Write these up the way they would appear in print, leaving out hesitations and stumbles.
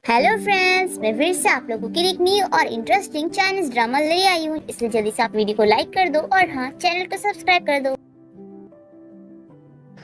Hello friends, मैं फिर से आप लोगों के लिए एक न्यू और इंटरेस्टिंग चाइनीज ड्रामा ले आई हूँ। इसलिए जल्दी से आप वीडियो को लाइक कर दो और हाँ, चैनल को सब्सक्राइब कर दो।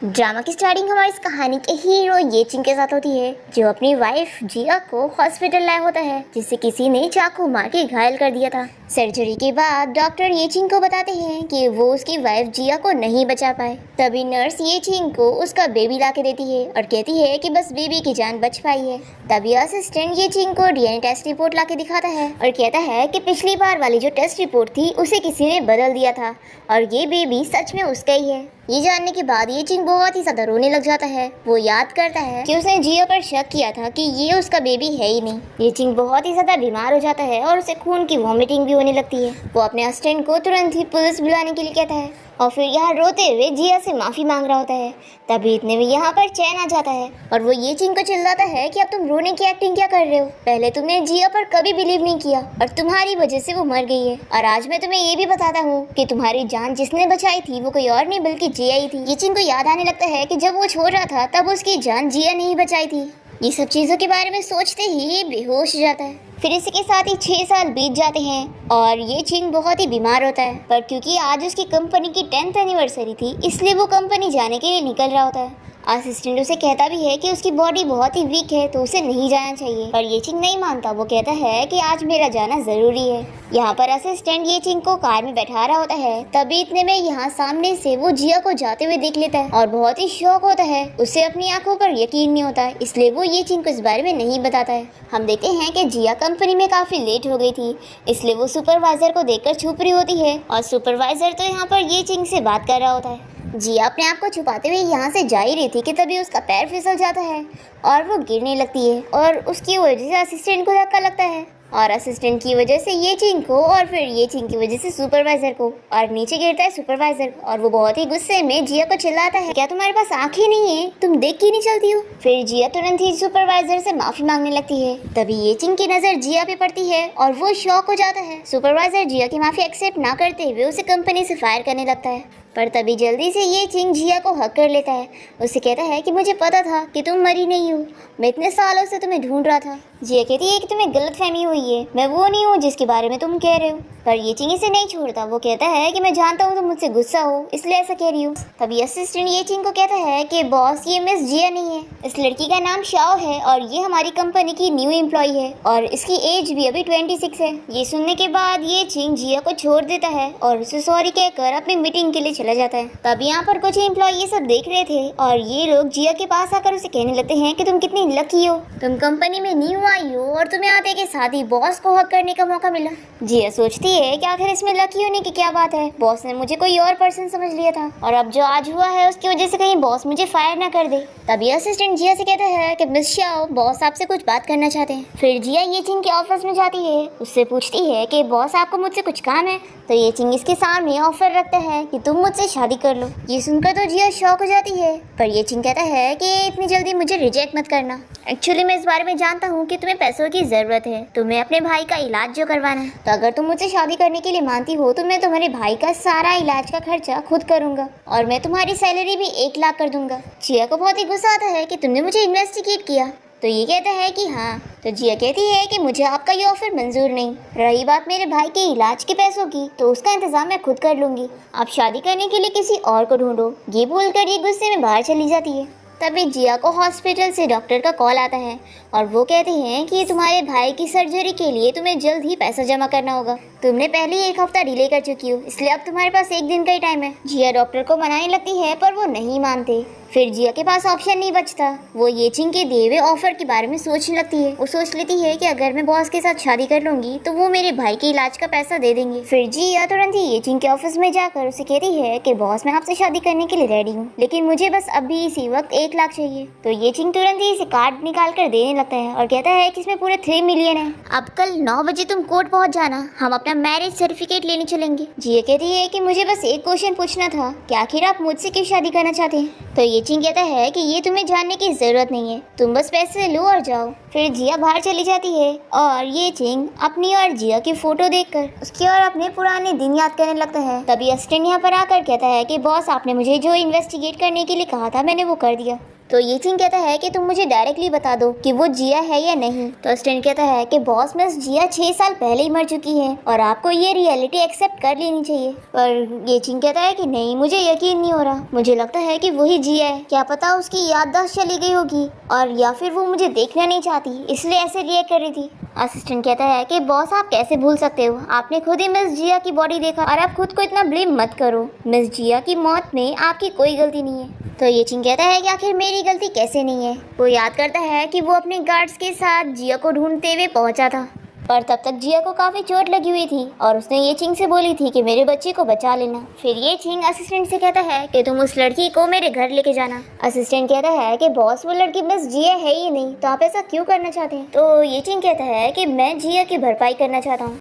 ड्रामा की स्टार्टिंग हमारी इस कहानी के हीरो ये चिंग के साथ होती है, जो अपनी वाइफ जिया को हॉस्पिटल लाया होता है, जिसे किसी ने चाकू मार के घायल कर दिया था। सर्जरी के बाद डॉक्टर ये चिंग को बताते हैं कि वो उसकी वाइफ जिया को नहीं बचा पाए। तभी नर्स ये चिंग को उसका बेबी ला के देती है और कहती है कि बस बेबी की जान बच पाई है। तभी असिस्टेंट ये चिंग को डीएनए टेस्ट रिपोर्ट ला के दिखाता है और कहता है कि पिछली बार वाली जो टेस्ट रिपोर्ट थी उसे किसी ने बदल दिया था और ये बेबी सच में उसका ही है। ये जानने के बाद ये चिंग बहुत ही ज्यादा रोने लग जाता है। वो याद करता है कि उसने जिया पर शक किया था कि ये उसका बेबी है ही नहीं। ये चिंग बहुत ही ज्यादा बीमार हो जाता है और उसे खून की वॉमिटिंग भी होने लगती है। वो अपने असिस्टेंट को तुरंत ही पुलिस बुलाने के लिए कहता है और फिर यहाँ रोते हुए जिया से माफ़ी मांग रहा होता है। तभी इतने में यहाँ पर चैन आ जाता है और वो ये चिंग को चिल्लाता है कि अब तुम रोने की एक्टिंग क्या कर रहे हो। पहले तुमने जिया पर कभी बिलीव नहीं किया और तुम्हारी वजह से वो मर गई है, और आज मैं तुम्हें ये भी बताता हूँ कि तुम्हारी जान जिसने बचाई थी वो कोई और नहीं बल्कि जिया ही थी। ये चिंग को याद आने लगता है कि जब वो छोड़ रहा था तब उसकी जान जिया ने ही बचाई थी। ये सब चीज़ों के बारे में सोचते ही ये बेहोश हो जाता है। फिर इसी के साथ ही 6 साल बीत जाते हैं और ये चिंग बहुत ही बीमार होता है, पर क्योंकि आज उसकी कंपनी की 10th एनिवर्सरी थी इसलिए वो कंपनी जाने के लिए निकल रहा होता है। असिस्टेंट उसे कहता भी है कि उसकी बॉडी बहुत ही वीक है तो उसे नहीं जाना चाहिए, पर ये चिंग नहीं मानता। वो कहता है कि आज मेरा जाना ज़रूरी है। यहाँ पर असिस्टेंट ये चिंग को कार में बैठा रहा होता है। तभी इतने में यहाँ सामने से वो जिया को जाते हुए देख लेता है और बहुत ही शौक होता है। उसे अपनी आंखों पर यकीन नहीं होता है, इसलिए वो ये चिंग को इस बारे में नहीं बताता है। हम देखते हैं कि जिया कंपनी में काफ़ी लेट हो गई थी, इसलिए वो सुपरवाइजर को देखकर छुप रही होती है और सुपरवाइजर तो यहाँ पर ये चिंग से बात कर रहा होता है। जिया अपने आप को छुपाते हुए यहाँ से जा ही रही थी कि तभी उसका पैर फिसल जाता है और वो गिरने लगती है और उसकी वजह से असिस्टेंट को धक्का लगता है और असिस्टेंट की वजह से ये चिंग को और फिर ये चिंग की वजह से सुपरवाइजर को, और नीचे गिरता है सुपरवाइजर और वो बहुत ही गुस्से में जिया को चिल्लाता है, क्या तुम्हारे पास आंखें नहीं है? तुम देख क्यों नहीं चलती हो? फिर जिया तुरंत ही सुपरवाइजर से माफी मांगने लगती है। तभी ये चिंग की नजर जिया पे पड़ती है और वो शॉक हो जाता है। सुपरवाइजर जिया की माफी एक्सेप्ट ना करते हुए उसे कंपनी से फायर करने लगता है, पर तभी जल्दी से ये चिंग जिया को हक कर लेता है। उसे कहता है कि मुझे पता था कि तुम मरी नहीं हो, मैं इतने सालों से तुम्हें ढूंढ रहा था। जिया कहती है कि तुम्हें गलतफहमी हुई है, मैं वो नहीं हूँ जिसके बारे में तुम कह रहे हो। पर ये चिंग इसे नहीं छोड़ता। वो कहता है कि मैं जानता हूँ तुम मुझसे गुस्सा हो इसलिए ऐसा कह रही हूँ। तभी असिस्टेंट ये चिंग को कहता है कि बॉस ये मिस जिया नहीं है, इस लड़की का नाम शाओ है और ये हमारी कंपनी की न्यू एम्प्लॉय है और इसकी एज भी अभी 26 है। ये सुनने के बाद ये चिंग जिया को छोड़ देता है और उसे सॉरी कहकर अपनी मीटिंग के लिए चला जाता है। तब यहाँ पर कुछ एम्प्लॉय ये सब देख रहे थे और ये लोग जिया के पास आकर उसे कहने लगते हैं कि तुम कितनी लकी हो, तुम कंपनी में न्यू आई हो और तुम्हें आते के साथ ही बॉस को हक करने का मौका मिला। जिया सोचती है कि आखिर इसमें लकी होने की क्या बात है, बॉस ने मुझे कोई और पर्सन समझ लिया था और अब जो आज हुआ है उसकी वजह से कहीं बॉस मुझे फायर ना कर दे। तभी असिस्टेंट जिया से कहता है कि मिस शाओ, बॉस आपसे कुछ बात करना चाहते हैं। फिर जिया ये चिंग के ऑफिस में जाती है, उससे पूछती है कि बॉस आपको मुझसे कुछ काम है। तो ये चिंग इसके सामने ऑफर रखता है कि तुम मुझसे शादी कर लो। ये सुनकर तो जिया शॉक हो जाती है, पर ये चिंग कहता है कि इतनी जल्दी मुझे रिजेक्ट मत करना। एक्चुअली मैं इस बारे में जानता हूँ कि तुम्हें पैसों की जरूरत है, तुम्हें अपने भाई का इलाज जो करवाना है, तो अगर तुम मुझसे शादी करने के लिए मानती हो तो मैं तुम्हारे भाई का सारा इलाज का खर्चा खुद करूंगा और मैं तुम्हारी सैलरी भी 1 लाख कर दूंगा। जिया को बहुत ही गुस्सा आता है कि तुमने मुझे इन्वेस्टिगेट किया। तो ये कहता है कि हाँ। तो जिया कहती है कि मुझे आपका ये ऑफर मंजूर नहीं। रही बात मेरे भाई के इलाज के पैसों की तो उसका इंतजाम मैं खुद कर लूंगी, आप शादी करने के लिए किसी और को ढूंढो। ये बोलकर ये गुस्से में बाहर चली जाती है। तभी जिया को हॉस्पिटल से डॉक्टर का कॉल आता है और वो कहते हैं कि तुम्हारे भाई की सर्जरी के लिए तुम्हें जल्द ही पैसा जमा करना होगा। तुमने पहले 1 हफ्ता डिले कर चुकी हो, इसलिए अब तुम्हारे पास 1 दिन का ही टाइम है। जिया डॉक्टर को मनाने लगती है पर वो नहीं मानते। फिर जिया के पास ऑप्शन नहीं बचता, वो ये चिंग के दिए हुए ऑफर के बारे में सोचने लगती है। वो सोच लेती है कि अगर मैं बॉस के साथ शादी कर लूंगी तो वो मेरे भाई के इलाज का पैसा दे देंगे। फिर जिया तुरंत ही ये चिंग के ऑफिस में जाकर उसे कहती है कि बॉस मैं आपसे शादी करने के लिए रेडी हूँ, लेकिन मुझे बस अभी इसी वक्त 1 लाख चाहिए। तो ये चिंग तुरंत ही इसे कार्ड निकाल कर देने लगता है और कहता है कि इसमें पूरे 3 मिलियन है। अब कल 9 बजे तुम कोर्ट पहुँच जाना, हम अपना मैरिज सर्टिफिकेट लेने चलेंगे। जिया कहती है कि मुझे बस एक क्वेश्चन पूछना था कि आखिर आप मुझसे क्यों शादी करना चाहते हैं। तो ये चिंग कहता है कि ये तुम्हें जानने की जरूरत नहीं है, तुम बस पैसे लो और जाओ। फिर जिया बाहर चली जाती है और ये चिंग अपनी और जिया की फोटो देखकर उसकी और अपने पुराने दिन याद करने लगता है। तभी असिस्टेंट यहाँ पर आकर कहता है कि बॉस आपने मुझे जो इन्वेस्टिगेट करने के लिए कहा था मैंने वो कर दिया। तो ये चिंग कहता है कि तुम मुझे डायरेक्टली बता दो कि वो जिया है या नहीं। तो असिस्टेंट कहता है कि बॉस मिस जिया 6 साल पहले ही मर चुकी है और आपको ये रियलिटी एक्सेप्ट कर लेनी चाहिए। पर ये चिंग कहता है कि नहीं, मुझे यकीन नहीं हो रहा, मुझे लगता है कि वही जिया है। क्या पता उसकी याददाश्त चली गई होगी और या फिर वो मुझे देखना नहीं चाहती इसलिए ऐसे रिएक्ट कर रही थी। असिस्टेंट कहता है कि बॉस आप कैसे भूल सकते हो, आपने खुद ही मिस जिया की बॉडी देखा और आप खुद को इतना ब्लेम मत करो। मिस जिया की मौत में आपकी कोई गलती नहीं है। तो ये चिंग कहता है कि आखिर मेरी गलती कैसे नहीं है। वो याद करता है कि वो अपने गार्ड्स के साथ जिया को ढूंढते हुए पहुंचा था, पर तब तक जिया को काफी चोट लगी हुई थी और उसने ये चिंग से बोली थी कि मेरे बच्चे को बचा लेना। फिर ये चिंग असिस्टेंट से कहता है कि तुम उस लड़की को मेरे घर लेके जाना। असिस्टेंट कहता है कि बॉस वो लड़की बस जिया है ही नहीं, तो आप ऐसा क्यों करना चाहते हैं। तो ये चिंग कहता है कि मैं जिया की भरपाई करना चाहता हूँ।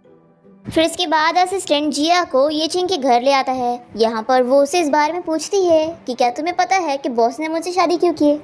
फिर इसके बाद असिस्टेंट जिया को ये चिंग के घर ले आता है। यहाँ पर वो उसे इस बारे में पूछती है कि क्या तुम्हें पता है कि बॉस ने मुझसे शादी क्यों की है।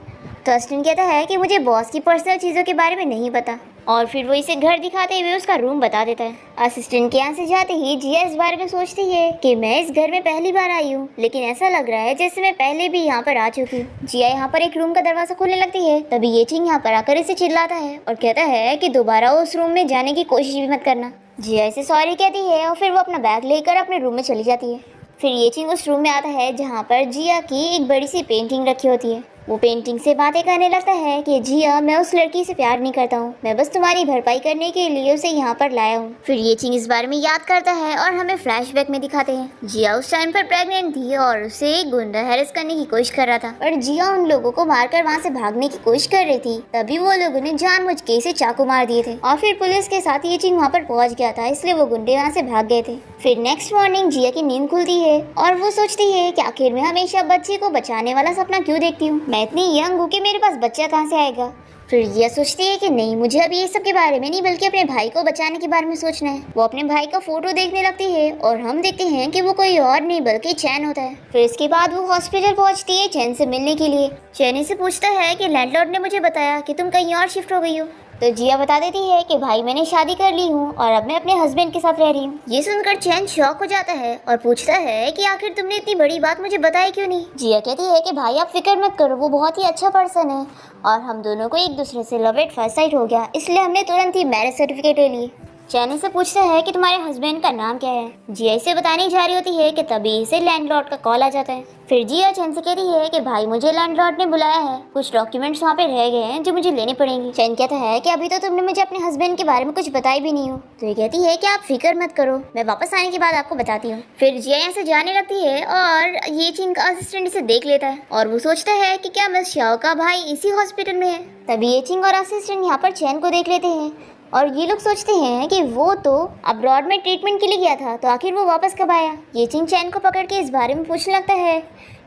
तो असिस्टेंट कहता है कि मुझे बॉस की पर्सनल चीज़ों के बारे में नहीं पता और फिर वो इसे घर दिखाते हुए उसका रूम बता देता है। असिस्टेंट के यहाँ से जाते ही जिया इस बारे में सोचती है कि मैं इस घर में पहली बार आई हूँ, लेकिन ऐसा लग रहा है जैसे मैं पहले भी यहाँ पर आ चुकी हूँ। जिया यहाँ पर एक रूम का दरवाजा खोलने लगती है, तभी ये चिंग यहाँ पर आकर इसे चिल्लाता है और कहता है कि दोबारा उस रूम में जाने की कोशिश भी मत करना। जिया इसे सॉरी कहती है और फिर वो अपना बैग लेकर अपने रूम में चली जाती है। फिर ये चिंग उस रूम में आता है जहाँ पर जिया की एक बड़ी सी पेंटिंग रखी होती है। वो पेंटिंग से बातें करने लगता है कि जिया, मैं उस लड़की से प्यार नहीं करता हूँ, मैं बस तुम्हारी भरपाई करने के लिए उसे यहाँ पर लाया हूँ। फिर ये चिंग इस बारे में याद करता है और हमें फ्लैशबैक में दिखाते हैं जिया उस टाइम पर प्रेग्नेंट थी और उसे एक गुंडा हैरेस करने की कोशिश कर रहा था, पर जिया उन लोगों को मारकर वहाँ से भागने की कोशिश कर रही थी। तभी वो लोगों ने जानबूझ के इसे चाकू मार दिए थे और फिर पुलिस के साथ ये चिंग वहाँ पर पहुँच गया था, इसलिए वो गुंडे वहाँ से भाग गए थे। फिर नेक्स्ट मॉर्निंग जिया की नींद खुलती है और वो सोचती है कि आखिर मैं हमेशा बच्चे को बचाने वाला सपना क्यों देखती हूँ, मैं इतनी यंग हूँ कि मेरे पास बच्चा कहाँ से आएगा। फिर जिया सोचती है कि नहीं, मुझे अभी ये सब के बारे में नहीं बल्कि अपने भाई को बचाने के बारे में सोचना है। वो अपने भाई का फोटो देखने लगती है और हम देखते हैं कि वो कोई और नहीं बल्कि चैन होता है। फिर इसके बाद वो हॉस्पिटल पहुंचती है चैन से मिलने के लिए। चैन से पूछता है कि लैंडलॉर्ड ने मुझे बताया कि तुम कहीं और शिफ्ट हो गई हो। तो जिया बता देती है कि भाई मैंने शादी कर ली हूँ और अब मैं अपने हस्बैंड के साथ रह रही हूँ। ये सुनकर चैन शॉक हो जाता है और पूछता है कि आखिर तुमने इतनी बड़ी बात मुझे बताई क्यों नहीं। जिया कहती है कि भाई आप फिक्र मत करो, वो बहुत ही अच्छा पर्सन है और हम दोनों को एक दूसरे से लव एट फर्स्ट साइट हो गया, इसलिए हमने तुरंत ही मैरिज सर्टिफिकेट ले लिए। चैन से पूछता है कि तुम्हारे हस्बैंड का नाम क्या है। जिया इसे बताने जा रही होती है कि तभी इसे लैंडलॉर्ड का कॉल आ जाता है। फिर जिया चैन से कहती है कि भाई मुझे लैंडलॉर्ड ने बुलाया है, कुछ डॉक्यूमेंट्स वहाँ पे रह गए हैं जो मुझे लेने पड़ेंगे। चैन कहता है कि अभी तो तुमने मुझे अपने हस्बैंड के बारे में कुछ बताई भी नहीं हो। तो ये कहती है कि आप फिक्र मत करो, मैं वापस आने के बाद आपको बताती हूँ। फिर जिया यहाँ से जाने लगती है और ये चिंग का असिस्टेंट इसे देख लेता है और वो सोचता है कि क्या मिस शाओ का भाई इसी हॉस्पिटल में है। तभी ये चिंग और असिस्टेंट यहाँ पर चैन को देख लेते हैं और ये लोग सोचते हैं कि वो तो अब्रॉड में ट्रीटमेंट के लिए गया था, तो आखिर वो वापस कब आया। ये चिंग चैन को पकड़ के इस बारे में पूछने लगता है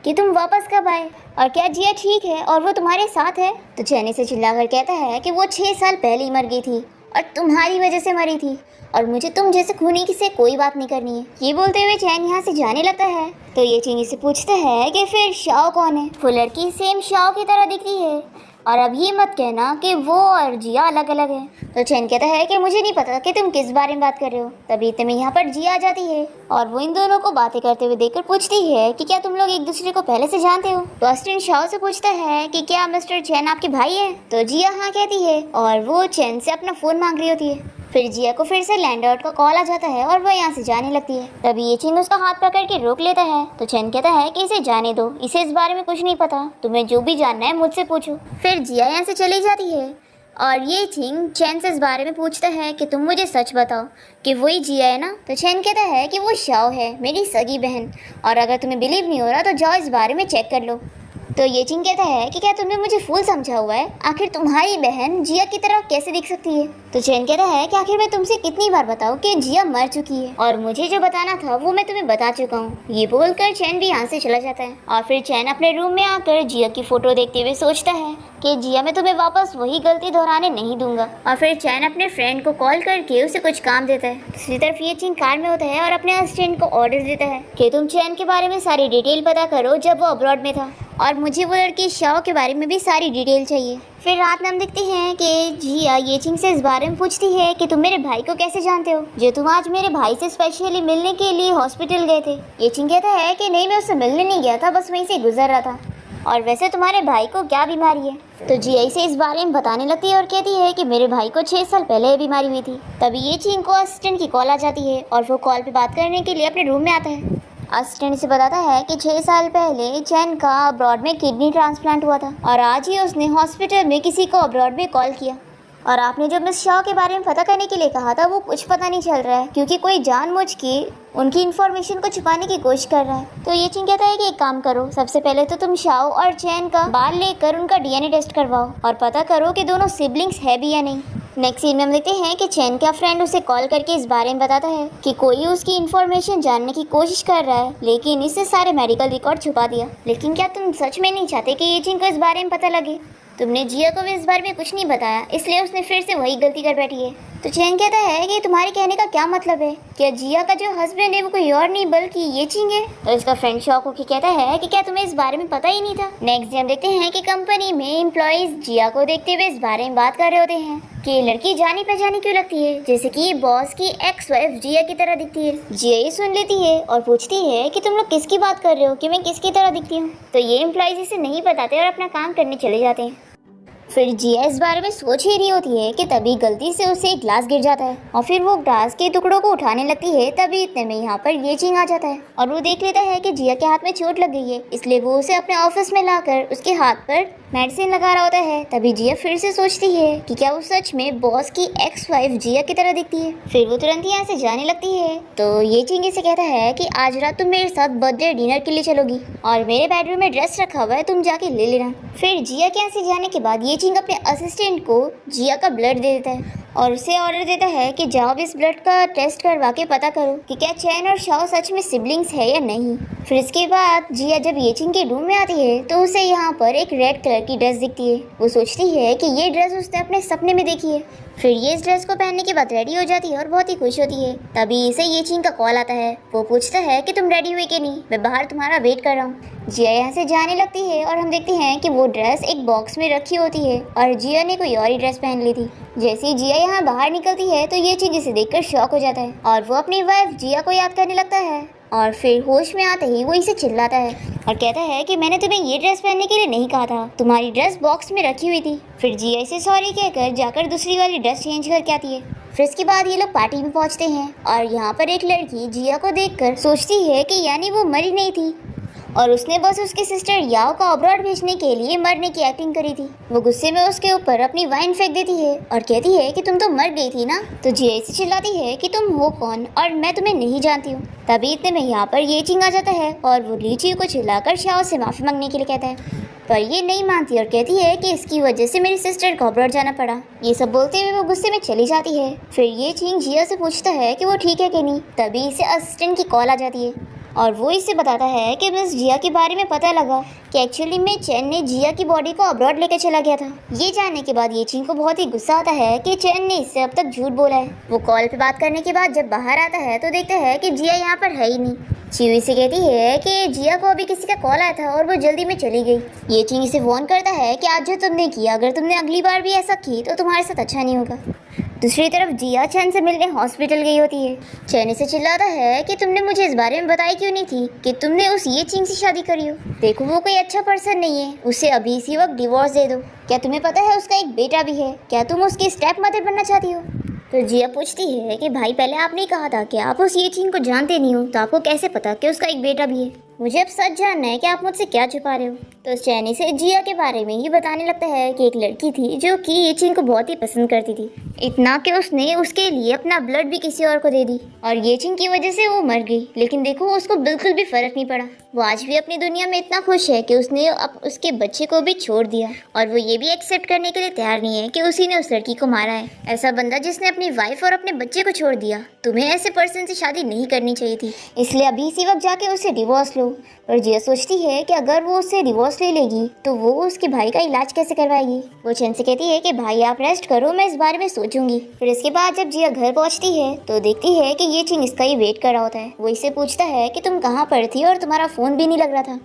कि तुम वापस कब आए और क्या जिया ठीक है और वो तुम्हारे साथ है। तो चैन से चिल्लाकर कहता है कि वो 6 साल पहले ही मर गई थी और तुम्हारी वजह से मरी थी और मुझे तुम जैसे खूनी से कोई बात नहीं करनी है। ये बोलते हुए चैन यहाँ से जाने लगता है। तो ये चिंग से पूछता है कि फिर शाओ कौन है। वो लड़की सेम शाओ की तरह दिखती है और अब ये मत कहना कि वो और जिया अलग अलग है। तो चैन कहता है कि मुझे नहीं पता कि तुम किस बारे में बात कर रहे हो। तभी इतने में यहाँ पर जिया आ जाती है और वो इन दोनों को बातें करते हुए देखकर पूछती है कि क्या तुम लोग एक दूसरे को पहले से जानते हो। तो असिस्टेंट शाओ से पूछता है कि क्या मिस्टर चैन आपके भाई है। तो जिया हाँ कहती है और वो चैन से अपना फोन मांग रही होती है। फिर जिया को फिर से लैंडलॉर्ड का कॉल आ जाता है और वह यहाँ से जाने लगती है। तभी ये चिंग उसका हाथ पकड़ के रोक लेता है। तो चैन कहता है कि इसे जाने दो, इसे इस बारे में कुछ नहीं पता, तुम्हें जो भी जानना है मुझसे पूछो। फिर जिया यहाँ से चली जाती है और ये चिंग चैन से इस बारे में पूछता है कि तुम मुझे सच बताओ कि वही जिया है ना। तो चैन कहता है कि वो शाओ है, मेरी सगी बहन, और अगर तुम्हें बिलीव नहीं हो रहा तो जाओ इस बारे में चेक कर लो। तो ये चिंग कहता है कि क्या तुमने मुझे फूल समझा हुआ है, आखिर तुम्हारी बहन जिया की तरह कैसे दिख सकती है। तो चैन कहता है कि आखिर मैं तुमसे कितनी बार बताऊं कि जिया मर चुकी है और मुझे जो बताना था वो मैं तुम्हें बता चुका हूँ। ये बोलकर चैन भी यहाँ से चला जाता है और फिर चैन अपने रूम में आकर जिया की फोटो देखते हुए सोचता है कि जिया मैं तुम्हें वापस वही गलती दोहराने नहीं दूंगा। और फिर चैन अपने फ्रेंड को कॉल करके उसे कुछ काम देता है। दूसरी तरफ ये चिंग कार में होता है और अपने असिस्टेंट को ऑर्डर देता है कि तुम चैन के बारे में सारी डिटेल पता करो जब वो अब्रॉड में था, और मुझे वो लड़की शाओ के बारे में भी सारी डिटेल चाहिए। फिर रात में हम देखते हैं कि जिया ये चिंग से इस बारे में पूछती है कि तुम मेरे भाई को कैसे जानते हो, जो तुम आज मेरे भाई से स्पेशली मिलने के लिए हॉस्पिटल गए थे। ये चिंग कहता है कि नहीं, मैं उससे मिलने नहीं गया था, बस वहीं से गुजर रहा था। और वैसे तुम्हारे भाई को क्या बीमारी है? तो जिया इसे इस बारे में बताने लगती है और कहती है कि मेरे भाई को 6 साल पहले ये बीमारी हुई थी। तभी ये चिंग को असिस्टेंट की कॉल आ जाती है और वो कॉल पे बात करने के लिए अपने रूम में आता है। असिस्टेंट से बताता है कि 6 साल पहले चैन का अब्रॉड में किडनी ट्रांसप्लांट हुआ था और आज ही उसने हॉस्पिटल में किसी को अब्रॉड में कॉल किया। और आपने जो मिस शॉ के बारे में पता करने के लिए कहा था वो कुछ पता नहीं चल रहा है, क्योंकि कोई जानबूझ के उनकी इन्फॉर्मेशन को छुपाने की कोशिश कर रहा है। तो ये चिंग कहता है कि एक काम करो, सबसे पहले तो तुम शाओ और चैन का बाल लेकर उनका डीएनए टेस्ट करवाओ और पता करो कि दोनों सिबलिंग्स है भी या नहीं। नेक्स्ट सीन में हम देखते हैं कि चैन का फ्रेंड उसे कॉल करके इस बारे में बताता है कि कोई उसकी इन्फॉर्मेशन जानने की कोशिश कर रहा है, लेकिन इससे सारे मेडिकल रिकॉर्ड छुपा दिया। लेकिन क्या तुम सच में नहीं चाहते कि ये चिंग को इस बारे में पता लगे? तुमने जिया को भी इस बारे में कुछ नहीं बताया, इसलिए उसने फिर से वही गलती कर बैठी है। तो चैन कहता है कि तुम्हारे कहने का क्या मतलब है? क्या जिया का जो हस्बैंड है वो कोई और नहीं बल्कि ये चिंग है? तो इसका फ्रेंड शॉक होकर कहता है कि क्या तुम्हें इस बारे में पता ही नहीं था? नेक्स्ट डे हम देखते हैं कि कंपनी में एम्प्लॉइज जिया को देखते हुए इस बारे में बात कर रहे होते हैं कि ये लड़की जानी पहचानी क्यों लगती है, जैसे कि बॉस की एक्स वाइफ जिया की तरह दिखती है। जिया ये सुन लेती है और पूछती है कि तुम लोग किसकी बात कर रहे हो, कि मैं किसकी तरह दिखती हूँ? तो ये एम्प्लॉइज इसे नहीं बताते और अपना काम करने चले जाते हैं। फिर जिया इस बारे में सोच ही रही होती है कि तभी गलती से उसे एक ग्लास गिर जाता है और फिर वो ग्लास के टुकड़ों को उठाने लगती है। तभी इतने में यहाँ पर ये चिंग आ जाता है और वो देख लेता है कि जिया के हाथ में चोट लग गई है, इसलिए वो उसे अपने ऑफिस में लाकर उसके हाथ पर मेडिसिन लगा रहा होता है। तभी जिया फिर से सोचती है कि क्या वो सच में बॉस की एक्स वाइफ जिया की तरह दिखती है। फिर वो तुरंत यहाँ से जाने लगती है। तो ये चिंग से कहता है कि आज रात तुम मेरे साथ बर्थडे डिनर के लिए चलोगी और मेरे बेडरूम में ड्रेस रखा हुआ है, तुम जाके ले लेना। फिर जिया के यहाँ से जाने के बाद ये चिंग अपने असिस्टेंट को जिया का ब्लड दे देता है और उसे ऑर्डर देता है कि जाओ इस ब्लड का टेस्ट करवा के पता करो कि क्या चैन और शाओ सच में सिबलिंग्स है या नहीं। फिर इसके बाद जिया जब ये चिंग के रूम में आती है तो उसे यहाँ पर एक रेड कलर की ड्रेस दिखती है। वो सोचती है कि ये ड्रेस उसने अपने सपने में देखी है। फिर ये इस ड्रेस को पहनने के बाद रेडी हो जाती है और बहुत ही खुश होती है। तभी इसे ये चिंग का कॉल आता है। वो पूछता है कि तुम रेडी हुई कि नहीं, मैं बाहर तुम्हारा वेट कर रहा हूँ। जिया यहाँ से जाने लगती है और हम देखते हैं कि वो ड्रेस एक बॉक्स में रखी होती है और जिया ने कोई और ही ड्रेस पहन ली थी। जैसे ही जिया यहाँ बाहर निकलती है तो ये चिंग इसे देखकर शॉक हो जाता है और वो अपनी वाइफ जिया को याद करने लगता है और फिर होश में आते ही वो इसे चिल्लाता है और कहता है कि मैंने तुम्हें ये ड्रेस पहनने के लिए नहीं कहा था, तुम्हारी ड्रेस बॉक्स में रखी हुई थी। फिर जिया इसे सॉरी कहकर जाकर दूसरी वाली ड्रेस चेंज करके आती है। फिर इसके बाद ये लोग पार्टी में पहुंचते हैं और यहाँ पर एक लड़की जिया को देखकर सोचती है कि यानी वो मरी नहीं थी और उसने बस उसके सिस्टर याओ को अब्रॉड भेजने के लिए मरने की एक्टिंग करी थी। वो गुस्से में उसके ऊपर अपनी वाइन फेंक देती है और कहती है कि तुम तो मर गई थी ना। तो जिया इसे चिल्लाती है कि तुम हो कौन और मैं तुम्हें नहीं जानती हूँ। तभी इतने में यहाँ पर ये चिंग आ जाता है और वो लीची को चिल्लाकर शाओ से माफ़ी मांगने के लिए कहता है, पर ये नहीं मानती और कहती है कि इसकी वजह से मेरी सिस्टर को अब्रॉड जाना पड़ा। ये सब बोलते हुए वो गुस्से में चली जाती है। फिर ये चिंग जिया से पूछता है कि वो ठीक है कि नहीं। तभी इसे असिस्टेंट की कॉल आ जाती है और वो इसे बताता है कि मिस जिया के बारे में पता लगा कि एक्चुअली में चैन ने जिया की बॉडी को अब्रॉड लेकर चला गया था। ये जानने के बाद ये चिंग को बहुत ही गुस्सा आता है कि चैन ने इससे अब तक झूठ बोला है। वो कॉल पे बात करने के बाद जब बाहर आता है तो देखता है कि जिया यहाँ पर है ही नहीं। चिवी से कहती है कि जिया को अभी किसी का कॉल आया था और वो जल्दी में चली गई। ये चिंग इसे वार्न करता है कि आज जो तुमने किया, अगर तुमने अगली बार भी ऐसा की तो तुम्हारे साथ अच्छा नहीं होगा। दूसरी तरफ जिया चैन से मिलने हॉस्पिटल गई होती है। चैन इसे चिल्लाता है कि तुमने मुझे इस बारे में बताई क्यों नहीं थी कि तुमने उस ये चिंग से शादी करी हो। देखो वो कोई अच्छा पर्सन नहीं है, उसे अभी इसी वक्त डिवोर्स दे दो। क्या तुम्हें पता है उसका एक बेटा भी है? क्या तुम उसकी स्टेप मदर बनना चाहती हो? तो जिया पूछती है कि भाई पहले आपने कहा था कि आप उस ये चिंग को जानते नहीं हो, तो आपको कैसे पता कि उसका एक बेटा भी है? मुझे अब सच जानना है कि आप मुझसे क्या छुपा रहे हो। तो चैन इसे जिया के बारे में ही बताने लगता है कि एक लड़की थी जो कि ये चिंग को बहुत ही पसंद करती थी, इतना कि उसने उसके लिए अपना ब्लड भी किसी और को दे दी और ये चिंग की वजह से वो मर गई। लेकिन देखो उसको बिल्कुल भी फर्क नहीं पड़ा। वो आज भी अपनी दुनिया में इतना खुश है कि उसने अब उसके बच्चे को भी छोड़ दिया और वो ये भी एक्सेप्ट करने के लिए तैयार नहीं है कि उसी ने उस लड़की को मारा है। ऐसा बंदा जिसने अपनी वाइफ और अपने बच्चे को छोड़ दिया, तुम्हें ऐसे पर्सन से शादी नहीं करनी चाहिए थी, इसलिए अभी इसी वक्त जाके उसे डिवोर्स लो। पर जिया सोचती है कि अगर वो उससे डिवोर्स ले लेगी तो वो उसके भाई का इलाज कैसे करवाएगी। वो चैन से कहती है कि भाई आप रेस्ट करो, मैं इस बारे में सोचूंगी। फिर इसके बाद जब जिया घर पहुंचती है तो देखती है कि ये चिंग इसका ही वेट कर रहा होता है। वो इससे पूछता है कि तुम कहाँ पर थी और तुम्हारा फोन भी नहीं लग रहा था।